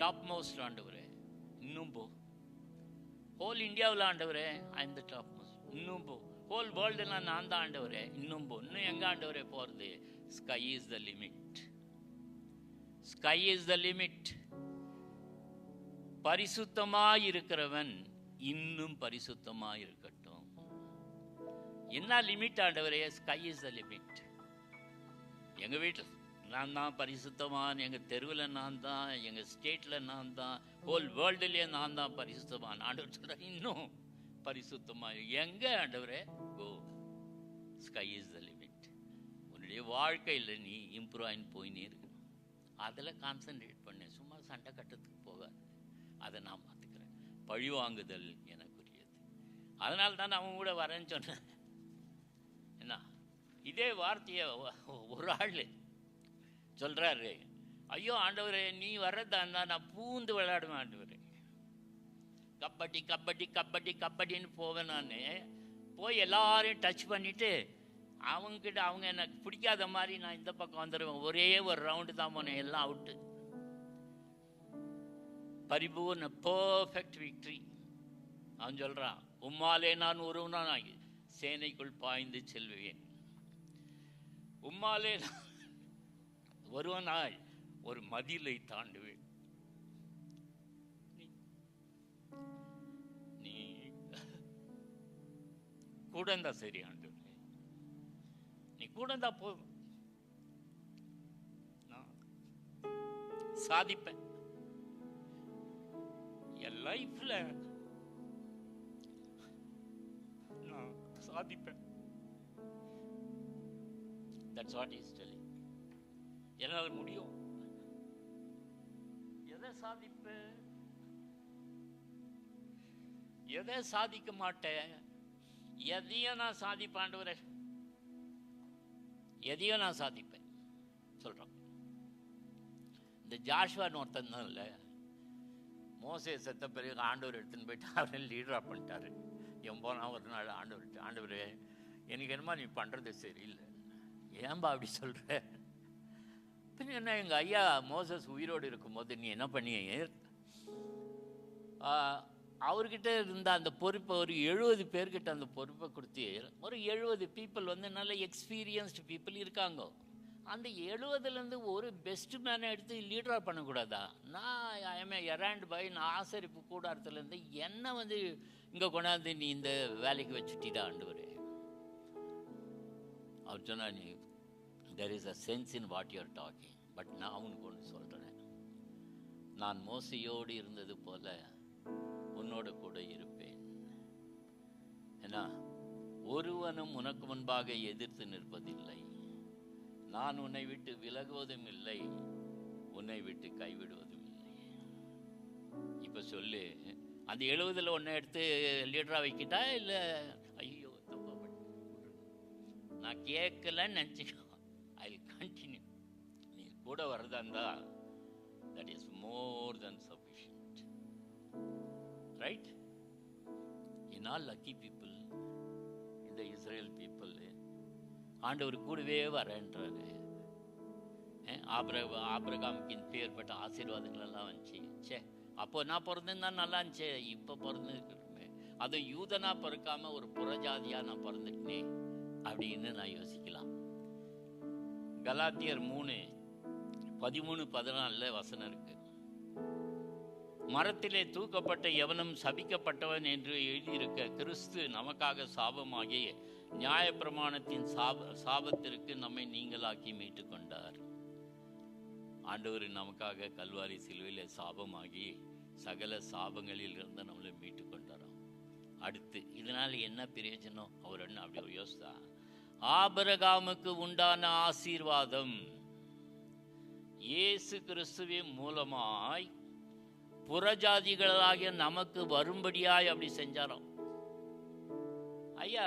டாப் மோஸ்ட் ஆண்டவரே. இன்னும் போ. ஹோல் இந்தியாவில் ஆண்டவரே ஐ ஆம் தி டாப் மோஸ்ட். இன்னும் போ. ஹோல் வேர்ல்டுலாம் நான் தான் ஆண்டவரே. இன்னும் போ. இன்னும் எங்கே ஆண்டவரே போகிறது? Sky is the limit. Sky is the limit. பரிசுத்தமாக இருக்கிறவன் இன்னும் பரிசுத்தமாக இருக்கட்டும். என்ன லிமிட் ஆண்டவரே? Sky is the limit. எங்கள் வீட்டில் நான் தான் பரிசுத்தமான், எங்கள் தெருவில் நான் தான், எங்கள் ஸ்டேட்டில் நான் தான், ஹோல் வேர்ல்டுலேயே நான் தான் பரிசுத்தமான். ஆண்டவர் சொல்கிறார் இன்னும் பரிசுத்தமாக. எங்கே ஆண்டவரே? Go. Sky is the limit. உன்னுடைய வாழ்க்கையில் நீ இம்ப்ரூவ் ஆகி போயினே இருக்கணும். அதில் கான்சன்ட்ரேட் பண்ணு. சும்மா சண்டை கட்டத்துக்கு போகாது. அதை நான் பார்த்துக்கிறேன். பழிவாங்குதல் எனக்குரியது. அதனால தான் நான் கூட வரேன்னு சொன்னேன். என்ன இதே வார்த்தையை ஒரு ஆள் சொல்கிறாரு, ஐயோ ஆண்டவரே நீ வர்றதா இருந்தால் நான் பூந்து விளையாடுவேன் ஆண்டவரே. கபடி கபடி கபடி கபடின்னு போவேன். நான் போய் எல்லாரையும் டச் பண்ணிவிட்டு அவங்கக்கிட்ட அவங்க எனக்கு பிடிக்காத மாதிரி நான் இந்த பக்கம் வந்துடுவேன். ஒரே ஒரு ரவுண்டு தான் போனேன், எல்லாம் அவுட்டு. பரிபூர்ண பர்ஃபெக்ட் விக்ட்ரி. அவன் சொல்கிறான், உம்மாலே நான் ஒருவனாகி சேனைக்குள் பாய்ந்து செல்வேன். உம்மாலே ஒருவனாய் ஒரு மதிலை தாண்டுவேன். நீ கூட இருந்தா சரி ஆண்டவரே, நீ கூட இருந்தா போதும். சாதிப்பேன். என் லைஃப்ல நான் சாதிப்பேன். That's what he is telling. என்னால் முடியும். எதை சாதிப்பேன், எதை சாதிக்க மாட்டேன், எதையும் நான் சாதிப்பாண்டவரே, எதையும் நான் சாதிப்பேன் சொல்றான். இந்த ஜாஷுவான்னு ஒருத்தன் தான் இல்லை, மோசே செத்த பிறகு ஆண்டவர் எடுத்துன்னு போயிட்டு அவரை லீடரா பண்ணிட்டாரு. என் போனா ஒரு நாள் ஆண்டவர் எனக்கு என்னமா நீ பண்றது சரியில்லை, ஏன்பா அப்படி சொல்ற? பின்ன என்ன, எங்கள் ஐயா மோசஸ் உயிரோடு இருக்கும்போது நீ என்ன பண்ணி அவர்கிட்ட இருந்த அந்த பொறுப்பை ஒரு 70 பேர்கிட்ட அந்த பொறுப்பை கொடுத்து, ஒரு 70 பீப்புள் வந்து நல்ல எக்ஸ்பீரியன்ஸ்டு பீப்புள் இருக்காங்க. அந்த 70லேருந்து ஒரு பெஸ்ட் மேனை எடுத்து லீடராக பண்ணக்கூடாதா? நான் ஐஎம்ஏ எராண்ட் பாய், நான் ஆசரிப்பு கூடாரத்துலேருந்து என்னை வந்து இங்கே கொண்டாந்து நீ இந்த வேலைக்கு வச்சுட்டிதா ஆண்டவர்? அவர் சொன்னா, நீ there is a sense in what you are talking, but நான் உனக்கு ஒன்று சொல்கிறேன், நான் மோசையோடு இருந்தது போல உன்னோட கூட இருப்பேன். ஏன்னா ஒருவனும் உனக்கு முன்பாக எதிர்த்து நிற்பதில்லை, நான் உன்னை விட்டு விலகுவதும் இல்லை, உன்னை விட்டு கைவிடுவதும் இல்லை. இப்போ சொல்லு, அந்த 70ல் ஒன்றை எடுத்து லீடராக வைக்கிட்டா இல்லை? ஐயோ தப்பா நான் கேட்கலன்னு நினச்சிக்கோ, ஐ வில் கண்டினியூ. நீ கூட வரதா இருந்தா that is more than sufficient, right? In all lucky people, இந்த இஸ்ரேல் பீப்புள் ஆண்டவர் கூடவே வரேன்றாரு. ஆபிரகாமுக்கு பேர்பட்ட ஆசீர்வாதங்கள் எல்லாம் வந்துச்சு. சே, அப்போ நான் பிறந்திருந்தா நல்லா இருந்துச்சு, இப்போ பிறந்துருக்கணுமே, அதுவும் யூதனா பிறக்காம ஒரு புறஜாதியா நான் பிறந்துட்டேனே அப்படின்னு நான் யோசிக்கலாம். கலாத்தியர் 3:13-14 வசனம் இருக்கு. மரத்திலே தூக்கப்பட்ட எவனும் சபிக்கப்பட்டவன் என்று எழுதியிருக்க, கிறிஸ்து நமக்காக சாபமாகி நியாயப்பிரமாணத்தின் சாபத்திற்கு நம்மை நீங்களாக்கி மீட்டு கொண்டார். ஆண்டவர் நமக்காக கல்வாரி சிலுவையிலே சாபமாகி சகல சாபங்களில் இருந்து நம்மளை மீட்டு கொண்டாராம். அடுத்து இதனால் என்ன பிரயோஜனம்? அவர் என்ன அப்படி யோசித்தா, ஆபிரகாமுக்கு உண்டான ஆசீர்வாதம் இயேசு கிறிஸ்துவின் மூலமாய் புறஜாதிகளாகிய நமக்கு வரும்படியாய் அப்படி செஞ்சாராம். ஐயா,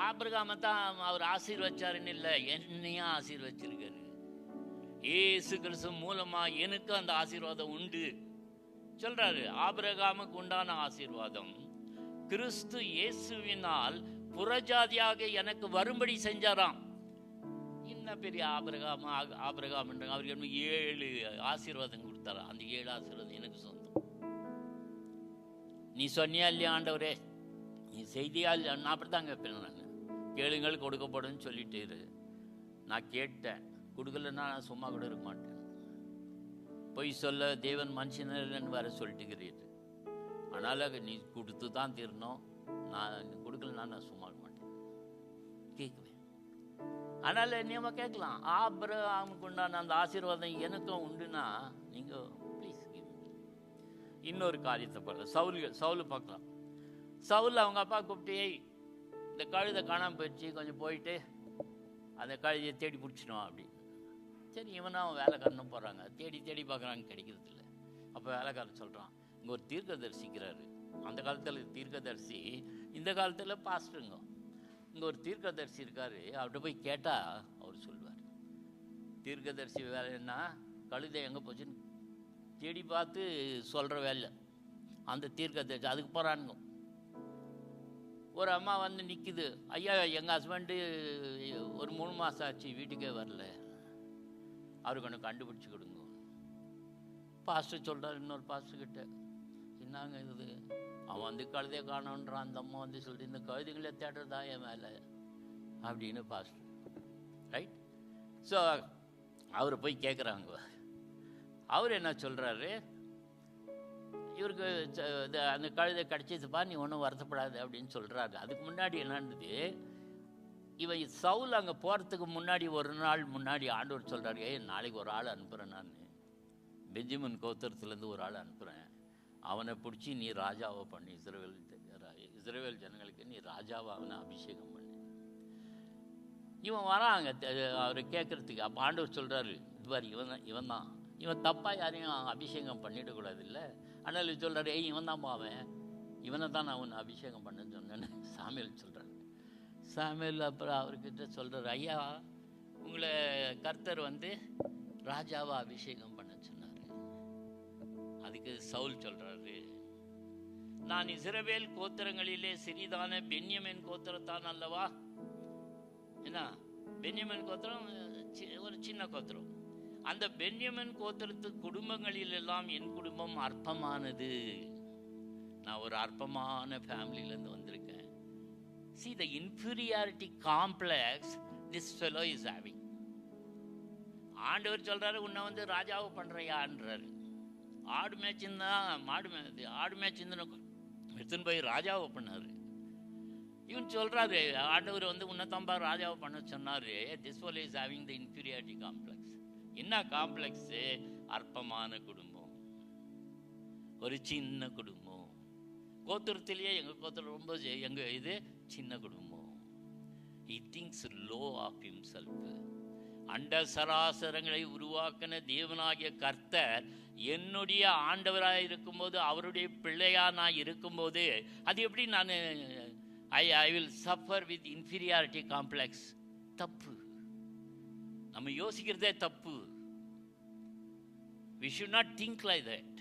ஆபிரகாமை தான் அவர் ஆசீர்வச்சாருன்னு இல்லை, என்னையும் ஆசீர்வச்சிருக்காரு. இயேசு கிறிஸ்து மூலமா எனக்கு அந்த ஆசீர்வாதம் உண்டு சொல்றாரு. ஆபிரகாமுக்கு உண்டான ஆசீர்வாதம் கிறிஸ்து இயேசுவினால் புறஜாதியாக எனக்கு வரும்படி செஞ்சாராம். இன்னும் பெரிய ஆபிரகாம் அவருக்கு 7 ஆசீர்வாதம் கொடுத்தாரா. அந்த 7 ஆசீர்வாதம் எனக்கு சொந்தம். நீ சொன்னியா இல்லையா ஆண்டவரே, நீ செய்தியா இல்லையா? நான் அப்படித்தான் கேட்பேன். நான் கேளுங்கள் கொடுக்கப்படும் சொல்லிட்டு இரு. நான் கேட்டேன், கொடுக்கலன்னா நான் சும்மா கூட இருக்க மாட்டேன். பொய் சொல்ல தேவன் மனுஷனன்னு வேற சொல்லிட்டுக்கிறீர். அதனால் நீ கொடுத்து தான் தீரணும். நான் கொடுக்கலன்னா நான் சும்மா இருக்க மாட்டேன், கேட்குவேன். அதனால் நம்ம கேட்கலாம், ஆபிரகாமுக்கு உண்டான அந்த ஆசீர்வாதம் எனக்கும் உண்டுன்னா நீங்கள் ப்ளீஸ் கிவ். இன்னொரு காரியத்தை பார்க்கலாம். சவுல் பார்க்கலாம். சவுல் அவங்க அப்பா கூப்பிட்டு, இந்த கழுதை காணாமல் போயிடுச்சு, கொஞ்சம் போயிட்டு அந்த கழுதையை தேடி பிடிச்சிடும் அப்படி. சரி, இவனும் அவன் வேலைக்காரனும் போகிறாங்க, தேடி பார்க்குறாங்க, கிடைக்கிறது இல்லை. அப்போ வேலைக்காரன் சொல்கிறான், இங்கே ஒரு தீர்க்கதரிசிக்கிறாரு. அந்த காலத்தில் தீர்க்கதரிசி, இந்த காலத்தில் பாஸ்டருங்க. இங்கே ஒரு தீர்க்கதரிசி இருக்காரு, அவர்கிட்ட போய் கேட்டால் அவர் சொல்லுவார். தீர்க்கதரிசி வேலை என்ன, கழுதை எங்கே போச்சுன்னு தேடி பார்த்து சொல்கிற வேலை அந்த தீர்க்கதரிசி. அதுக்கு போகிறானுங்க. ஒரு அம்மா வந்து நிற்குது, ஐயா எங்கள் ஹஸ்பண்டு ஒரு 3 மாதம் ஆச்சு வீட்டுக்கே வரல, அவருக்கு ஒன்று கண்டுபிடிச்சி கொடுங்க. பாஸ்டர் சொல்கிறார் இன்னொரு பாஸ்டர்கிட்ட, என்னங்க இது, அவன் வந்து கழுதையை காணோன்றான். அந்த அம்மா வந்து சொல்லிட்டு, இந்த கழுதைகளை தேடுறதா என் வேலை அப்படின்னு பாஸ்டர். ரைட். ஸோ அவர் போய் கேட்குறாங்க. அவர் என்ன சொல்கிறாரு, இவருக்கு அந்த கழுதை கிடச்சிதுப்பா, நீ ஒன்றும் வருத்தப்படாது அப்படின்னு சொல்கிறாரு. அதுக்கு முன்னாடி என்னன்றது, இவன் சவுல் அங்கே போகிறதுக்கு முன்னாடி ஒரு நாள் முன்னாடி ஆண்டவர் சொல்கிறாரு, நாளைக்கு ஒரு ஆள் அனுப்புகிறேன் நான், பெஞ்சமின் கோத்திரத்துலேருந்து ஒரு ஆள் அனுப்புகிறேன், அவனை பிடிச்சி நீ ராஜாவை பண்ணி இஸ்ரவேல் ஜனங்களுக்கு நீ ராஜாவை அவனை அபிஷேகம் பண்ணு. இவன் வராங்க அவர் கேட்குறதுக்கு. அப்போ ஆண்டவர் சொல்கிறாரு, இது பாரு இவன் தான் இவன் தப்பாக யாரையும் அபிஷேகம் பண்ணிடக்கூடாது இல்லை. ஆனால் சொல்கிறாரு, இவன் தான் அவன், இவனை தான் நான் உன்னை அபிஷேகம் பண்ணேன்னு சொன்னேன்னு சாமுவேல் சொல்கிறாரு. சாமுவேல் அப்புறம் அவர்கிட்ட சொல்கிறார், ஐயா உங்களை கர்த்தர் ராஜாவை அபிஷேகம் பண்ண சொன்னார். அதுக்கு சவுல் சொல்கிறாரு, நான் இஸ்ரவேல் கோத்திரங்களிலே சிறிதான பென்யமின் கோத்திரத்தான் அல்லவா. என்ன பென்யமின் கோத்திரம் ஒரு சின்ன கோத்திரம். அந்த பென்யமின் கோத்திரத்து குடும்பங்களிலெல்லாம் என் குடும்பம் அற்பமானது. நான் ஒரு அற்பமான ஃபேமிலியிலேருந்து வந்திருக்கேன். See the inferiority complex this fellow is having. ஆண்டவர் சொல்றாரு, உன்னை ராஜாவை பண்றையான்றாரு. ஆடு மேய்ச்சிருந்தா ஆடு மேய்ச்சிருந்தா எடுத்துன்னு போய் ராஜாவை பண்ணாரு. இவன் சொல்றாரு, ஆண்டவர் உன்னத்தம்பா ராஜாவை பண்ண சொன்னாரு. this fellow is having the inferiority complex. என்ன காம்ப்ளெக்ஸு? அற்பமான குடும்பம், ஒரு சின்ன குடும்பம். கோத்திரத்திலேயே எங்கள் கோத்திரம் ரொம்ப எங்கள் இது சின்ன குடும்பம். he thinks low of himself. அண்ட சராசரங்களை உருவாக்கின தேவனாகிய கர்த்தர் என்னுடைய ஆண்டவராக இருக்கும்போது, அவருடைய பிள்ளையா நான் இருக்கும்போது, அது எப்படி நான் I will suffer with inferiority complex? தப்பு. நம்ம யோசிக்கிறதே தப்பு. we should not think like that.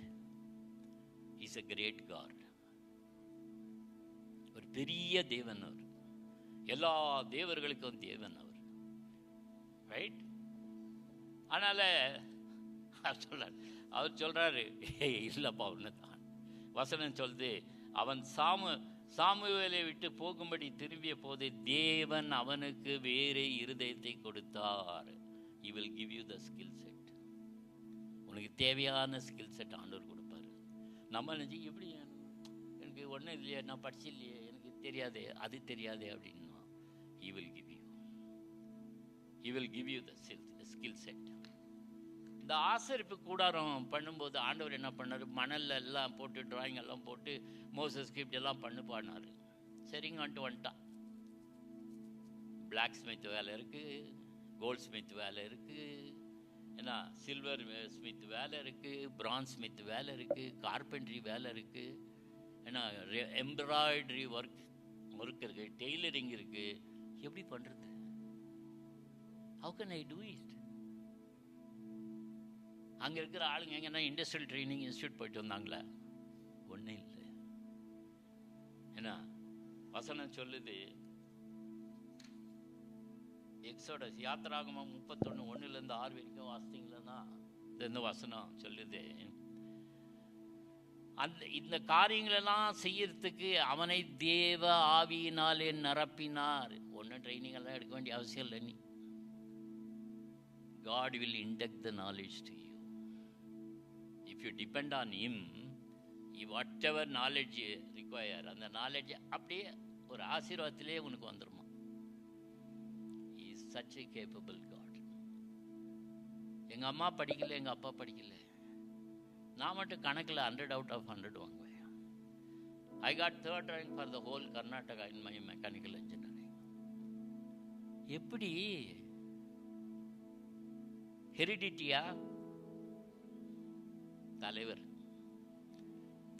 he is a great God. ஒரு பெரிய தேவன் அவர், எல்லா தேவர்களுக்கும் தேவன் அவர், ரைட்? அதனால அவர் சொல்றாரு, இல்லப்பா ஒண்ணுதான். வசனம் சொல்லுது, அவன் சாமுவேலை விட்டு போகும்படி திரும்பிய போது தேவன் அவனுக்கு வேறு இருதயத்தை கொடுத்தார். he will give you the skill set. உனக்கு தேவையான ஸ்கில் செட் ஆண்டவர் கொடுப்பாரு. நம்ம நினச்சி எப்படி எனக்கு ஒன்றும் இல்லையே, நான் படிச்சு இல்லையே, எனக்கு தெரியாதே, அது தெரியாதே அப்படின்னா, he will give you the skill set. இந்த ஆசரிப்பு கூடாரம் பண்ணும்போது ஆண்டவர் என்ன பண்ணார்? மணல்ல எல்லாம் போட்டு டிராயிங் எல்லாம் போட்டு மோசஸ் ஸ்கிரிப்ட் எல்லாம் பாடினார். சரிங்கன்ட்டு வந்துட்டான். பிளாக் ஸ்மித் வேலை இருக்குது, கோல்ட் ஸ்மித் வேலை இருக்குது, ஏன்னா சில்வர் ஸ்மித் வேலை இருக்குது, பிரான்ஸ் ஸ்மித் வேலை இருக்குது, கார்பென்ட்ரி வேலை இருக்குது, ஏன்னா எம்ப்ராய்டரி ஒர்க் இருக்குது, டெய்லரிங் இருக்குது. எப்படி பண்ணுறது? how can I do it? அங்கே இருக்கிற ஆளுங்க எங்கன்னா இண்டஸ்ட்ரியல் ட்ரைனிங் இன்ஸ்டியூட் போயிட்டு வந்தாங்களா? ஒன்றும் இல்லை. ஏன்னா வசனம் சொல்லுது, எக்ஸோடஸ் யாத்திராகமம் 31:1-6 வரைக்கும் வாசித்தீங்களா? இந்த வசனம் சொல்லுது, இந்த காரியங்களெல்லாம் செய்யறதுக்கு அவனை தேவ ஆவியினாலே நிரப்பினார். ஒன்றும் ட்ரைனிங் எல்லாம் எடுக்க வேண்டிய அவசியம் இல்லை. நீ God will induct the knowledge to you. If you depend on him, whatever knowledge you require, அந்த knowledge அப்படியே ஒரு ஆசீர்வாதத்திலே உனக்கு வந்துருமா. He is such a capable God. எங்கள் அம்மா படிக்கல, எங்கள் அப்பா படிக்கல, நான் மட்டும் கணக்கில் 100 out of 100 வாங்குவேன். I got 3rd rank for the whole Karnataka in my mechanical engineering. எப்படி? ஹெரிடிட்டியா?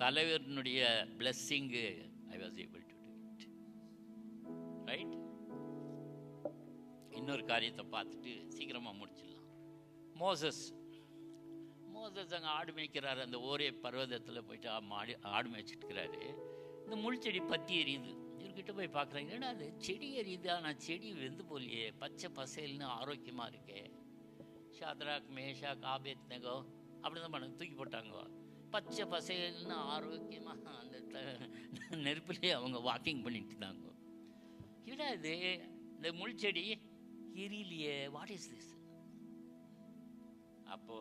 தலைவருடைய blessing I was able to do it, right? இன்னொரு காரியத்தை பார்த்துட்டு சீக்கிரமாக முடிச்சிடலாம். மோசஸ் அங்கே ஆடு மேய்க்கிறாரு. அந்த ஒரே பர்வதத்தில் போயிட்டு ஆடு மேய்ச்சிட்டு இருக்கிறாரு. இந்த முள் செடி பற்றி எரியுது. இவர்கிட்ட போய் பார்க்குறாங்க, ஏன்னா அது செடி எரியுது, ஆனால் செடி வெந்து போலியே, பச்சை பசேல்னு ஆரோக்கியமாக இருக்கே. ஷாத்ராக் மேஷாக் ஆபேத்நேகோ அப்படி தான் பண்ண தூக்கி போட்டாங்க. பச்சை பசேல்னு ஆரோக்கியமாக அந்த நெருப்புலேயே அவங்க வாக்கிங் பண்ணிட்டு இருந்தாங்க. இல்லை இது இந்த முள் செடி எரியலையே, வாட் இஸ் திஸ்? அப்போ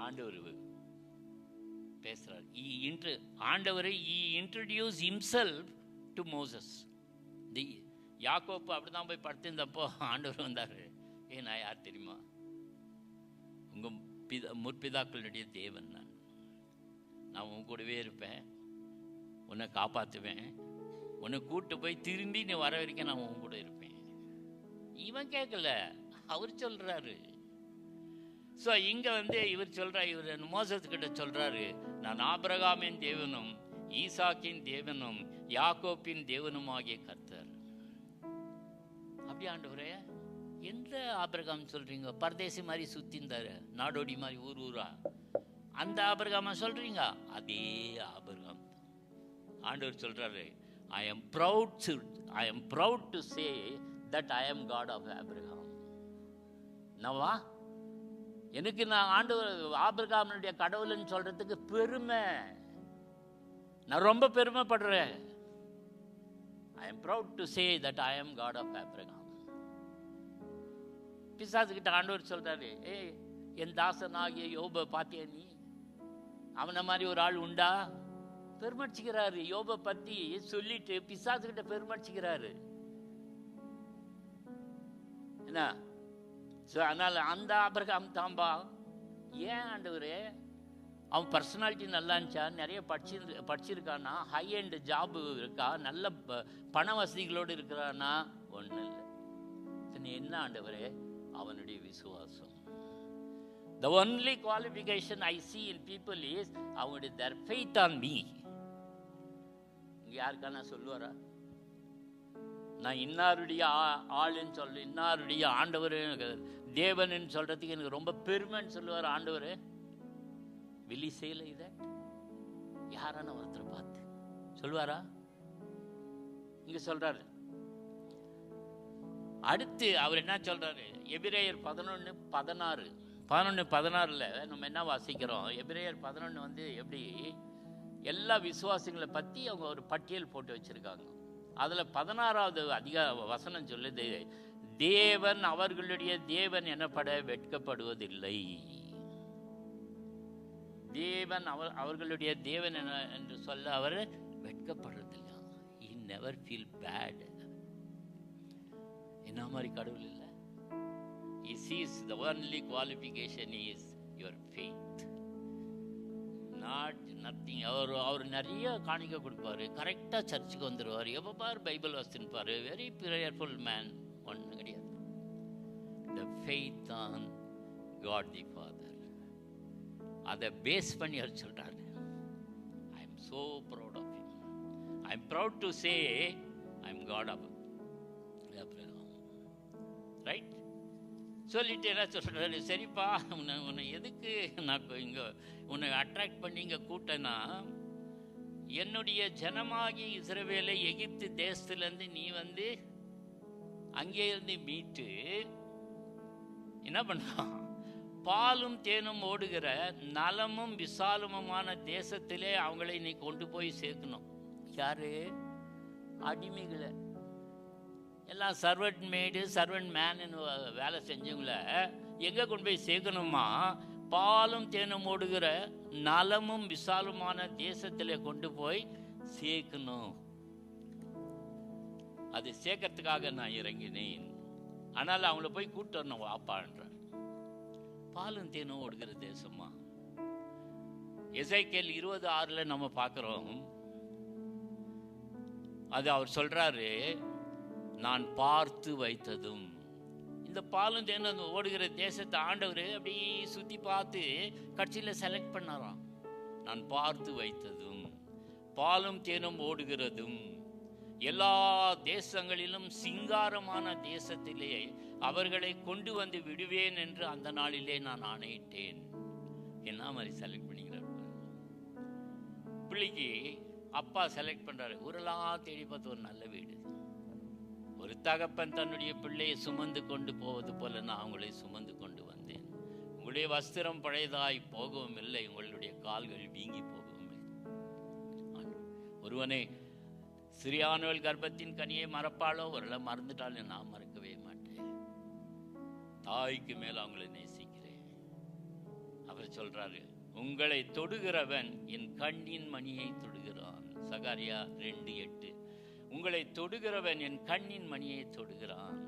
ஆண்டவர் பேசுறார். ஆண்டவர் இன்ட்ரடியூஸ் ஹிம்செல்ஃப் டு மோசஸ். யாக்கோப்பு அப்படிதான் போய் படுத்திருந்தப்போ ஆண்டவர் வந்தார். நான் யார் தெரியுமா? முற்பிதாக்களுடைய தேவன். நான் உன் கூடவே இருப்பேன், உன்னை காப்பாற்றுவேன், உன்னை கூட்டு போய் திரும்பி நீ வர வரைக்கும் நான் உன் கூட இருப்பேன். இவன் கேட்கல, அவர் சொல்றாரு. ஸோ இங்க இவர் சொல்றாரு, இவர் மோசத்துக்கிட்ட சொல்றாரு, நான் ஆபிரகாமின் தேவனும் ஈசாக்கின் தேவனும் யாக்கோப்பின் தேவனும் ஆகிய கர்த்தர். அப்படி ஆண்டவரே, எந்த ஆபிரகாம் சொல்றீங்க? பரதேசி மாதிரி சுத்திந்தாரு, நாடோடி மாதிரி ஊர் ஊரா, அந்த ஆபிரகாம சொல்றீங்க? அதே ஆபிரகாம். ஆண்டவர் சொல்றாரு, I am proud to say that I am God of Abraham. நவா, எனக்கு நான் ஆண்டவர் ஆபிரகாமுடைய கடவுள்னு சொல்றதுக்கு பெருமை, நான் ரொம்ப பெருமைப்படுறேன். I am proud to say that I am God of Abraham. பிசாசுகிட்ட ஆண்டவர் சொல்றாரு, ஏய், என் தாசனாகிய யோபை பாத்தியா நீ? அவனை மாதிரி ஒரு ஆள் உண்டா? பெருமடிச்சுக்கிறாரு. யோபை பத்தி சொல்லிட்டு பிசாசுகிட்ட பெருமடிச்சுக்கிறாரு. என்ன? அதனால அந்த ஆபிரகாம் தாம்பா. ஏன் ஆண்டவரே? அவன் பர்சனாலிட்டி நல்லா இருந்துச்சா? நிறைய படிச்சிருக்கானா? ஹை அண்ட் ஜாப் இருக்கா? நல்ல பண வசதிகளோடு இருக்கிறானா? ஒன்றும் இல்லை. என்ன ஆண்டவரே? அவனுடைய விசுவாசம். The only qualification I see in people is their faith on me. இங்க யாருக்கான சொல்லுவாரா? நான் இன்னாருடைய ஆளுன்னு சொல்ல, இன்னாருடைய ஆண்டவர் தேவன் சொல்றதுக்கு எனக்கு ரொம்ப பெருமைன்னு சொல்லுவார் ஆண்டவர். வெளி செய்யல இத யாரான ஒருத்தர் பார்த்து சொல்லுவாரா? இங்க சொல்றாரு. அடுத்து அவர் என்ன சொல்றாரு? எபிரேயர் 11:16 நம்ம என்ன வாசிக்கிறோம்? எபிரேயர் 11 எப்படி எல்லா விசுவாசிகளை பத்தி அவங்க ஒரு பட்டியல் போட்டு வச்சிருக்காங்க. அதுல 16வது வசனம் சொல்லுது, தேவன் அவர்களுடைய தேவன் எனப்பட வெட்கப்படுவதில்லை. தேவன் அவர்களுடைய தேவன் என்று சொல்ல அவர் வெட்கப்படுறதில்லை. He never feel bad. என்ன மாதிரி கடவுள் இல்லை. He sees the only qualification is your faith, not nothing. அவர் நிறைய காணிக்க கொடுப்பாரு, கரெக்டா சர்ச்சுக்கு வந்துடுவார், எப்போ பாரு பைபிள் வாசிப்பாரு, வெரி பிரேயர்ஃபுல் மேன். ஒன்றும் கிடையாது. The faith on God the Father, அதை பேஸ் பண்ணி அவர் சொல்றாரு. I am so proud of him. I am proud to say I am God of Abraham. Right? சொல்லிட்டு என்ன சொல்றாரு? சரிப்பா, உன்னை எதுக்கு நான் இங்க உன்னை அட்ராக்ட் பண்ணி இங்க கூட்டனா, என்னுடைய ஜனமாகி இஸ்ரவேலை எகிப்து தேசத்திலிருந்து நீ அங்கே இருந்து மீட்டு என்ன பண்ணா, பாலும் தேனும் ஓடுகிற நலமும் விசாலமுமான தேசத்திலே அவங்களை நீ கொண்டு போய் சேர்க்கணும். யாரு? அடிமைகளை எல்லாம் சர்வெண்ட் மேடு சர்வெண்ட் மேன் வேலை செஞ்சவங்கள எங்க கொண்டு போய் சேர்க்கணுமா? பாலும் தேனும் ஓடுகிற நலமும் விசாலமான தேசத்திலே கொண்டு போய் சேர்க்கணும். அது சேர்க்கறதுக்காக நான் இறங்கினேன். ஆனால் அவங்கள போய் கூட்டு வரணும் வாப்பான்ற. பாலும் தேனும் ஓடுகிற தேசமா? எசேக்கியேல் 20:6 நம்ம பார்க்கிறோம். அது அவர் சொல்றாரு, நான் பார்த்து வைத்ததும். இந்த பாலும் தேனும் ஓடுகிற தேசத்தை ஆண்டவர் அப்படி சுத்தி பார்த்து கட்சியில செலக்ட் பண்ணாராம். நான் பார்த்து வைத்ததும் பாலும் தேனும் ஓடுகிறதும் எல்லா தேசங்களிலும் சிங்காரமான தேசத்திலே அவர்களை கொண்டு வந்து விடுவேன் என்று அந்த நாளிலே நான் ஆணையிட்டேன். என்ன மாதிரி செலக்ட் பண்ணிக்கிறார் பிள்ளைக்கு. அப்பா செலக்ட் பண்றாரு. ஊரெல்லாம் தேடி பார்த்து ஒரு நல்ல வீடு. ஒரு தகப்பன் தன்னுடைய பிள்ளையை சுமந்து கொண்டு போவது போல நான் அவங்களை சுமந்து கொண்டு வந்தேன். உங்களுடைய வஸ்திரம் பழையதாய் போகவும் இல்லை, உங்களுடைய கால்கள் வீங்கி போகவும் இல்லை. ஒருவனை சிறியானவள் கர்ப்பத்தின் கனியை மறப்பாளோ, ஒருவேளை மறந்துட்டாலும் நான் மறக்கவே மாட்டேன். தாய்க்கு மேல அவங்களை நேசிக்கிறேன். அவர் சொல்றாரு, உங்களை தொடுகிறவன் என் கண்ணின் மணியை தொடுகிறான். சகாரியா 2:8. உங்களை தொடுகிறவன் என் கண்ணின் மணியை தொடுகிறான்.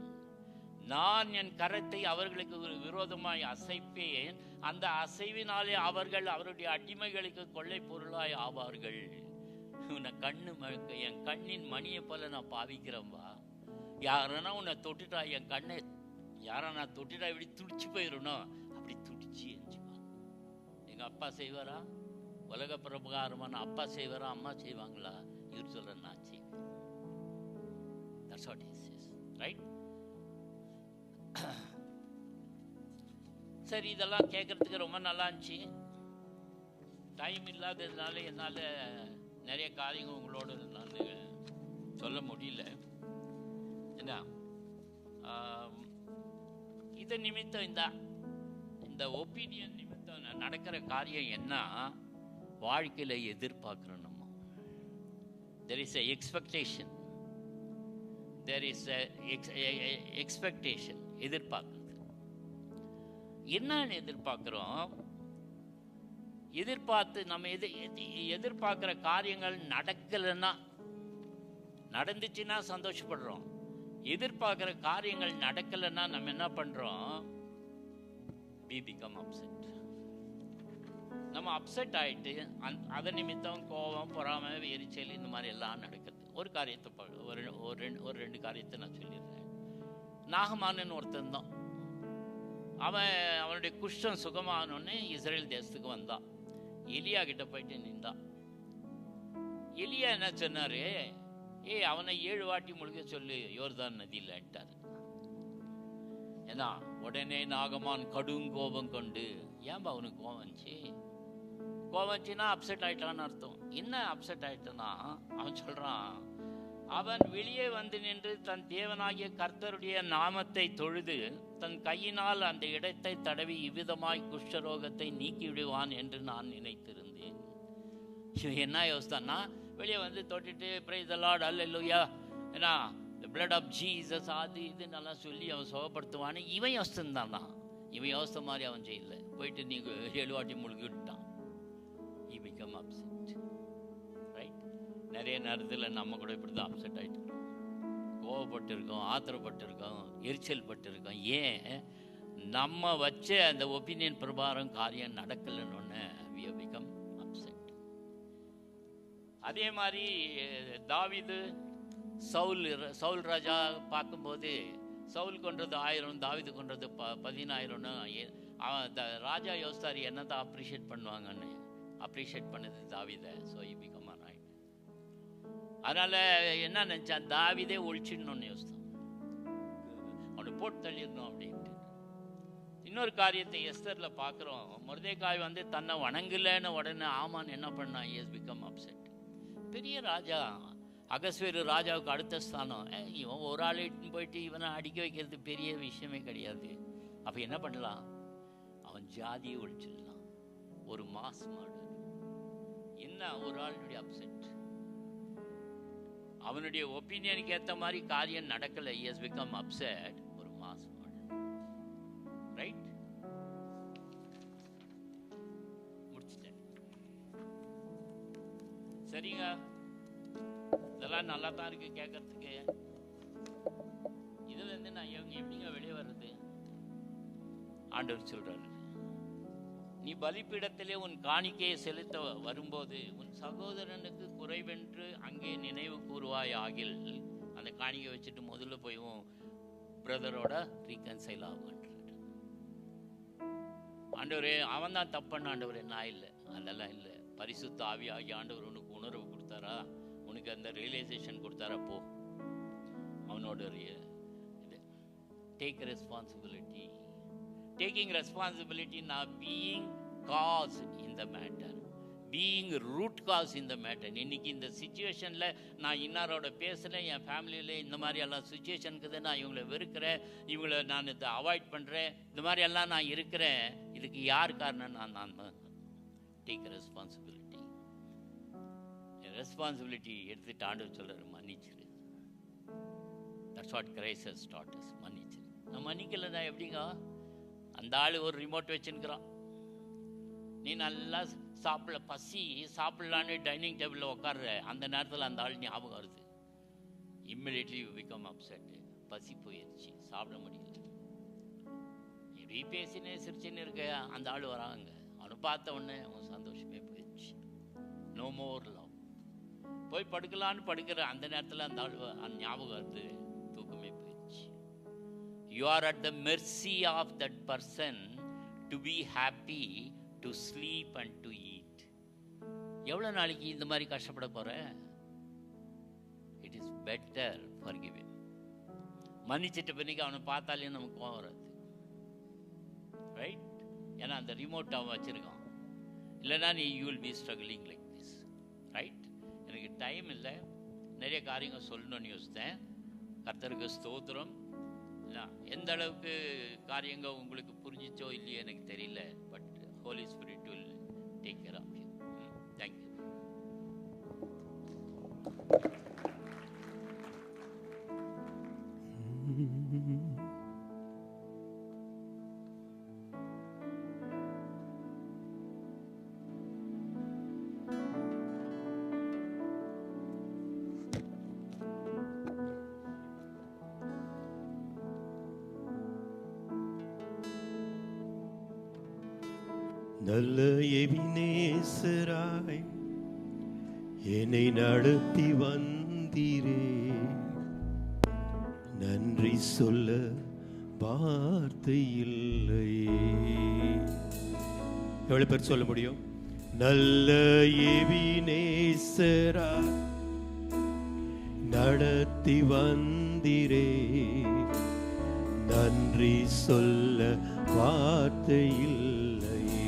நான் என் கரத்தை அவர்களுக்கு விரோதமாய் அசைப்பேன், அந்த அசைவினாலே அவர்கள் அவருடைய அடிமைகளுக்கு கொள்ளை பொருளாய் ஆவார்கள். உன்னை என் கண்ணின் மணியை போல நான் பாவிக்கிறேன்பா. யாரனா உன்னை தொட்டுட்டா, என் கண்ணை யாரா தொட்டுட்டா இப்படி துடிச்சு போயிடணும், அப்படி துடிச்சு எஞ்சுப்பா. எங்கள் அப்பா செய்வாரா? உலக பிரகாரமான அப்பா செய்வாரா? அம்மா செய்வாங்களா? இவர் சொல்ற நான் செய்வேன். That's what he says, right? சரி, இதெல்லாம் கேட்கறதுக்கு ரொம்ப நல்லா இருந்துச்சு. டைம் இல்லாததுனால என்னால் நிறைய காரியங்கள் உங்களோட நான் சொல்ல முடியல. என்ன இது நிமித்தம் இந்த ஒப்பீனியன் நிமித்தம் நடக்கிற காரியம் என்ன? வாழ்க்கையில் எதிர்பார்க்கிறோம் நம்ம. There is a expectation. There is a expectation. எதிர்பார்க்கிறது. என்னன்னு எதிர்பார்க்கிறோம்? எதிர்பார்த்து நம்ம எதிர்பார்க்கிற காரியங்கள் நடக்கலைன்னா, நடந்துச்சுன்னா சந்தோஷப்படுறோம். எதிர்பார்க்கிற காரியங்கள் நடக்கலைன்னா நம்ம என்ன பண்றோம்? we become upset. நம்ம அப்செட் ஆகிட்டு அதை நிமித்தம் கோபம், பொறாமை, எரிச்சல் இந்த மாதிரி எல்லாம் நடக்குது. ஒரு காரியத்தை ஒரு ரெண்டு காரியத்தை நான் சொல்லிடுறேன். நாகமானன்னு ஒருத்தன் தான். அவனுடைய குஷ்டம் சுகமானோடனே இஸ்ரேல் தேசத்துக்கு வந்தான். எலியா கிட்ட போயிட்டு நின்றான். எலியா என்ன சொன்னாரு? அவனை 7 வாட்டி முழுக்க சொல்லு யோர்தான் நதியில்ட்டார். ஏன்னா உடனே நாகமான் கடும் கோபம் கொண்டு, ஏன்பா அவனுக்கு கோபம் வந்துச்சு? கோபம் வந்துச்சுன்னா அப்செட் ஆயிட்டான்னு அர்த்தம். என்ன அப்செட் ஆயிட்டான்னா, அவன் சொல்றான், அவன் வெளியே வந்து நின்று தன் தேவனாகிய கர்த்தருடைய நாமத்தை தொழுது தன் கையினால் அந்த இடத்தை தடவி இவ்விதமாய் குஷ்டரோகத்தை நீக்கி விடுவான் என்று நான் நினைத்திருந்தேன். என்ன யோசித்தான்னா, வெளியே வந்து தொட்டுட்டு பிரைஸ் தி லார்ட் அல்லேலூயா, ஏன்னா the blood of Jesus அது இது நல்லா சொல்லி அவன் சுகப்படுத்துவான்னு இவன் யோசித்திருந்தானா. இவன் யோசித்த மாதிரி அவன் செய்யல. போயிட்டு நீங்க 7 வாட்டி முழுகி விட்டான். he become upset, right? நிறைய நேரத்தில் நம்ம கூட இப்படி தான் அப்செட் ஆகிட்டு இருக்கோம், கோவப்பட்டு இருக்கோம், ஆத்திரப்பட்டு இருக்கோம், எரிச்சல் பட்டு இருக்கோம். ஏன்? நம்ம வச்ச அந்த ஒப்பீனியன் பிரகாரம் காரியம் நடக்கலைன்னு we have become upset. அதே மாதிரி தாவீது சவுல் ராஜா பார்க்கும்போது, சவுல் கொன்றது 1000, தாவீது கொன்றது 10000. ராஜா யோசித்தார் என்னதான் அப்ரிஷியேட் பண்ணுவாங்கன்னு. அப்ரிஷியேட் பண்ணது தாவீதை. So he become a right. அதனால் என்ன நினச்சான்? தாவீதே ஒழிச்சிடணும்னு யோசித்தான். அவனை போட்டு தள்ளிடணும் அப்படின்ட்டு. இன்னொரு காரியத்தை எஸ்தரில் பார்க்குறோம். மொர்தெகாய் வந்து தன்னை வணங்கலைன்னு உடனே ஆமான் என்ன பண்ணா? he has become upset. பெரிய ராஜா, அகஸ்வேரு ராஜாவுக்கு அடுத்த ஸ்தானம். இவன் ஒரு ஆள் இட்டுன்னு போயிட்டு இவனை அடிக்க வைக்கிறது பெரிய விஷயமே கிடையாது. அப்போ என்ன பண்ணலாம்? அவன் ஜாதியை ஒழிச்சிடலாம். ஒரு மாஸ் மாடு. என்ன ஒரு ஆளுடைய அப்செட்? அவனுடைய ஒப்பீனியனுக்கு ஏற்ற மாதிரி காரியம் நடக்கலை. he has become upset. ஒரு மாஸ் மாடு, ரைட்? முடிச்சிட்டேன். சரிங்க, இதெல்லாம் நல்லா தான் இருக்கு கேட்கறதுக்கு. இதுல இருந்து நான் எப்படிங்க வெளியே வர்றது? ஆண்டவர் சொல்றாரு, நீ பலிபீடத்திலே உன் காணிக்கையை செலுத்த வரும்போது உன் சகோதரனுக்கு குறைவென்று அங்கே நினைவு கூறுவாய் ஆகில், அந்த காணிக்கை வச்சுட்டு முதல்ல போய் உன் பிரதரோட ரீகன்சைல் ஆகுன்றார். ஆண்டவரே, அவன் தான் தப்புன்னு ஆண்டவரே, நான் இல்லை. அதெல்லாம் இல்லை. பரிசுத்த ஆவி ஆகி ஆண்டவர் உனக்கு உணர்வு கொடுத்தாரா, உனக்கு அந்த ரியலைசேஷன் கொடுத்தாரா, போ அவனோட இது டேக் ரெஸ்பான்சிபிலிட்டி. டேக்கிங் ரெஸ்பான்சிபிலிட்டி, நான் being cause in the matter, being root cause in the matter. இன்னைக்கு இந்த சுச்சுவேஷனில் நான் இன்னாரோட பேசுகிறேன், என் ஃபேமிலியில் இந்த மாதிரி எல்லாம் சுச்சுவேஷனுக்குது, நான் இவங்களை வெறுக்கிறேன், இவங்களை நான் இதை அவாய்ட் பண்ணுறேன், இந்த மாதிரி எல்லாம் நான் இருக்கிறேன். இதுக்கு யார் காரணம்? நான் டேக் ரெஸ்பான்சிபிலிட்டி. ரெஸ்பான்சிபிலிட்டி எடுத்துட்டு ஆண்டவர் சொல்றாரு, மன்னிச்சிரு. That's what Christ has dot as. மன்னிச்சிரு. நான் மன்னிக்கலைன்னா எப்படிங்க? அந்த ஆள் ஒரு ரிமோட் வச்சுருக்கிறான், நீ நல்லா பசி சாப்பிடலான்னு டைனிங் டேபிளில் உட்கார்ற, அந்த நேரத்தில் அந்த ஆள் ஞாபகம் வருது. Immediately you become upset. பசி போயிடுச்சு, சாப்பிட முடியல. இப்படி பேசினே சிரிச்சுன்னு இருக்க அந்த ஆள் வராங்க, அவனை பார்த்த உடனே அவன் சந்தோஷமே போயிடுச்சு. No more love. போய் படுக்கலான்னு படுக்கிற அந்த நேரத்தில் அந்த ஆள் அந்த ஞாபகம் வந்து தூக்கமே போயிடுச்சு. You are at the mercy of that person to be happy, to sleep and to eat. எவ்வளோ நாளைக்கு இந்த மாதிரி கஷ்டப்பட போகிற? It is better for giving. மன்னிச்சிட்ட பின்னைக்கு அவனை பார்த்தாலே நமக்கு கோவம் வராது, ரைட்? ஏன்னா அந்த ரிமோட் அவன் வச்சுருக்கான். இல்லைனா நீ you will be struggling like this, right? எனக்கு டைம் இல்லை, நிறைய காரியங்கள் சொல்லணும்னு யோசித்தேன். கர்த்தருக்கு ஸ்தோத்திரம். எந்த அளவுக்கு காரியங்கள் உங்களுக்கு புரிஞ்சிச்சோ இல்லையோ எனக்கு தெரியல, but Holy Spirit will take care of you. Thank you. நல்ல எபினேசராய் என்னை நடத்தி வந்தீரே, நன்றி சொல்ல வார்த்தை இல்லையே. எவ்வளவு பேர் சொல்ல முடியும்? நல்ல எபினேசராய் நடத்தி வந்தீரே, நன்றி சொல்ல வார்த்தை இல்லையே.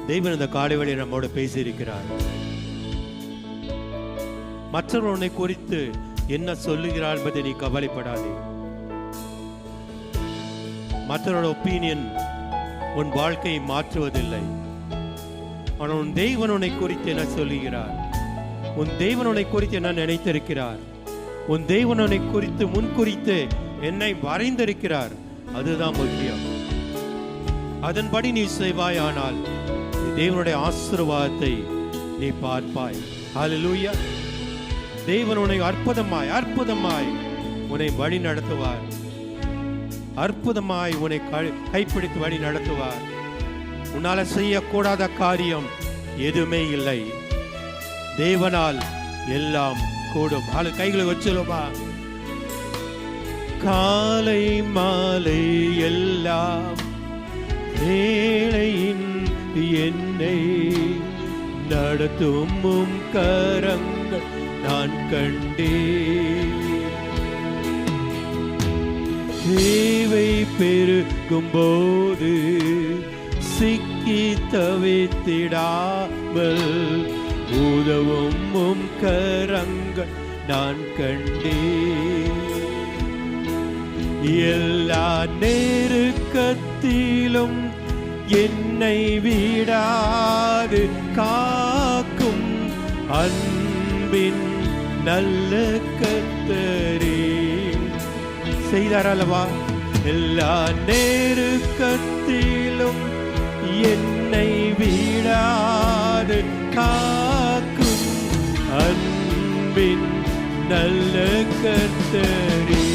தேவன் இந்த காலை வேளையில் நம்மோடு பேசியிருக்கிறார். மற்றவர் உன்னை குறித்து என்ன சொல்லுகிறார் என்பதை நீ கவலைப்படாதே. மற்றவரோட ஒப்பீனியன் உன் வாழ்க்கையை மாற்றுவதில்லை. ஆனால் உன் தேவன் உன்னை குறித்து என்ன சொல்லுகிறார், உன் தேவன் உன்னை குறித்து என்ன நினைத்திருக்கிறார், உன் தேவன் உன்னை குறித்து முன்குறித்து என்னை வரைந்திருக்கிறார், அதுதான் முக்கியம். அதன்படி நீ செய்வாயானால் தேவனுடைய ஆசீர்வாதத்தை நீ பார்ப்பாய். ஹல்லேலூயா. தேவன் உன்னை அற்புதமாய் உன்னை வழி நடத்துவார், அற்புதமாய் உன்னை கைப்பிடித்து வழி நடத்துவார். உன்னால செய்யக்கூடாத காரியம் எதுவுமே இல்லை. தேவனால் எல்லாம் கூடும். கைகளை வச்சுலோமா? காலை மாலை எல்லாம் வேளையின் என்னை நடத்தும் கரங்கள் நான் கண்டேன். தேவை பெருகும் போது சிக்கி தவித்திடாமல் உதவும் கரங்கள் நான் கண்டேன். எல்லா நெருக்கத்திலும் என்னை விடாது காக்கும் அன்பின் நல்ல கர்த்தரே. செய்தார் அல்லவா? எல்லா நெருக்கத்திலும் என்னை விடாது காக்கும் அன்பின் நல்ல கர்த்தரே.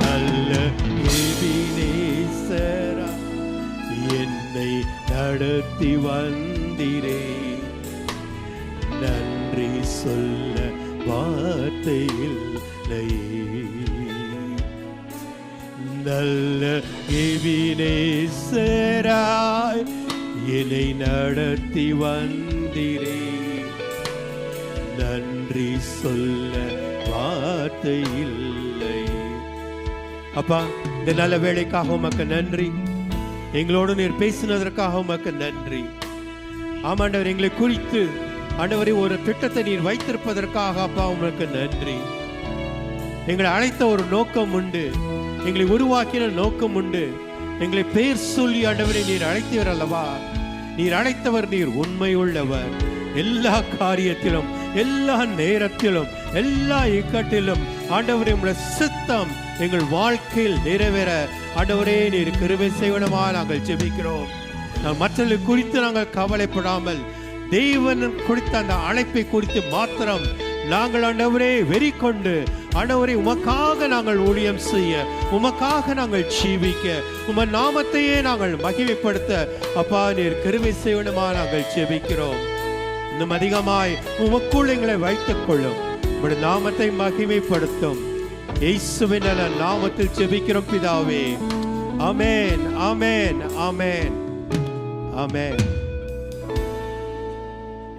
நல்ல எபினேசரா என்னை நடத்தி வந்தீரே, நன்றி சொல்ல வார்த்தை இல்லையே. நல்ல எபினேசராய் என்னை நடத்தி வந்தீரே, நன்றி சொல்ல வார்த்தை இல்லை. அப்பா, இந்த நல்ல வேளைக்காக உமக்கு நன்றி. எங்களோடு நீர் பேசினதற்காக உமக்கு நன்றி. ஆமாண்டவர், எங்களை குறித்து ஆண்டவரே ஒரு திட்டத்தை நீர் வைத்திருப்பதற்காக அப்பா உமக்கு நன்றி. எங்களை அழைத்த ஒரு நோக்கம் உண்டு, எங்களை உருவாக்கின நோக்கம் உண்டு. எங்களை பெயர் சொல்லி ஆண்டவரை நீர் அழைத்தவர் அல்லவா? நீர் அழைத்தவர், நீர் உண்மை உள்ளவர். எல்லா காரியத்திலும், எல்லா நேரத்திலும், எல்லா இக்கட்டிலும் ஆண்டவரே உம்முடைய சித்தம் எங்கள் வாழ்க்கையில் நிறைவேற ஆண்டவரே நீர் கிருபை செய்வனமா நாங்கள் ஜெபிக்கிறோம். மற்றவர்கள் குறித்து நாங்கள் கவலைப்படாமல் தேவன் குறித்த அந்த அழைப்பை குறித்து மாத்திரம் நாங்கள் ஆண்டவரே வெறி கொண்டு ஆண்டவரே உமக்காக நாங்கள் ஊழியம் செய்ய, உமக்காக நாங்கள் ஜீவிக்க, உம நாமத்தையே நாங்கள் மகிமைப்படுத்த அப்பா நீர் கிருபை செய்யணுமா நாங்கள் ஜெபிக்கிறோம். இன்னும் அதிகமாய் உமக்குள் எங்களை வைத்துக் கொள்ளும். உம்முடைய நாமத்தை மகிமைப்படுத்தும். இயேசுவின் நல்ல நாமத்தில் ஜெபிக்கிறோம் பிதாவே. ஆமென், ஆமென், ஆமென், ஆமென்.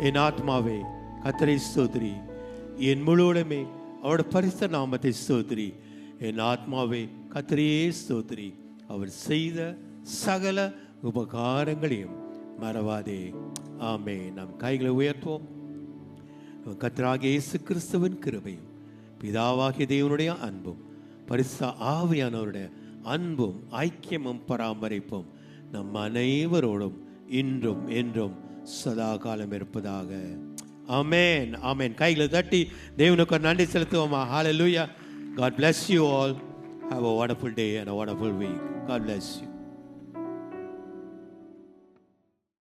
என் ஆத்மாவே கர்த்தரை ஸ்தோத்திரி, என் முழுவதுமே அவருடைய பரிசுத்த நாமத்தை ஸ்தோத்திரி. என் ஆத்மாவே கர்த்தரையே ஸ்தோத்திரி, அவர் செய்த சகல உபகாரங்களையும் மறவாதே. ஆமென். நாம் கைகளை உயர்த்துவோம். கர்த்தராகிய இயேசு கிறிஸ்துவின் கிருபையும் பிதாவாகிய தேவனுடைய அன்பும் பரிசுத்த ஆவியானவருடைய அன்பும் ஐக்கியமும் பராமரிப்பும் நம் அனைவரோடும் இன்றும் என்றும் சதா காலம் இருப்பதாக. ஆமென், ஆமென். கைகளை தட்டி தேவனுக்கு நன்றி செலுத்துவோமா? ஹalleluya. God bless you all. Have a wonderful day and a wonderful week. God bless you.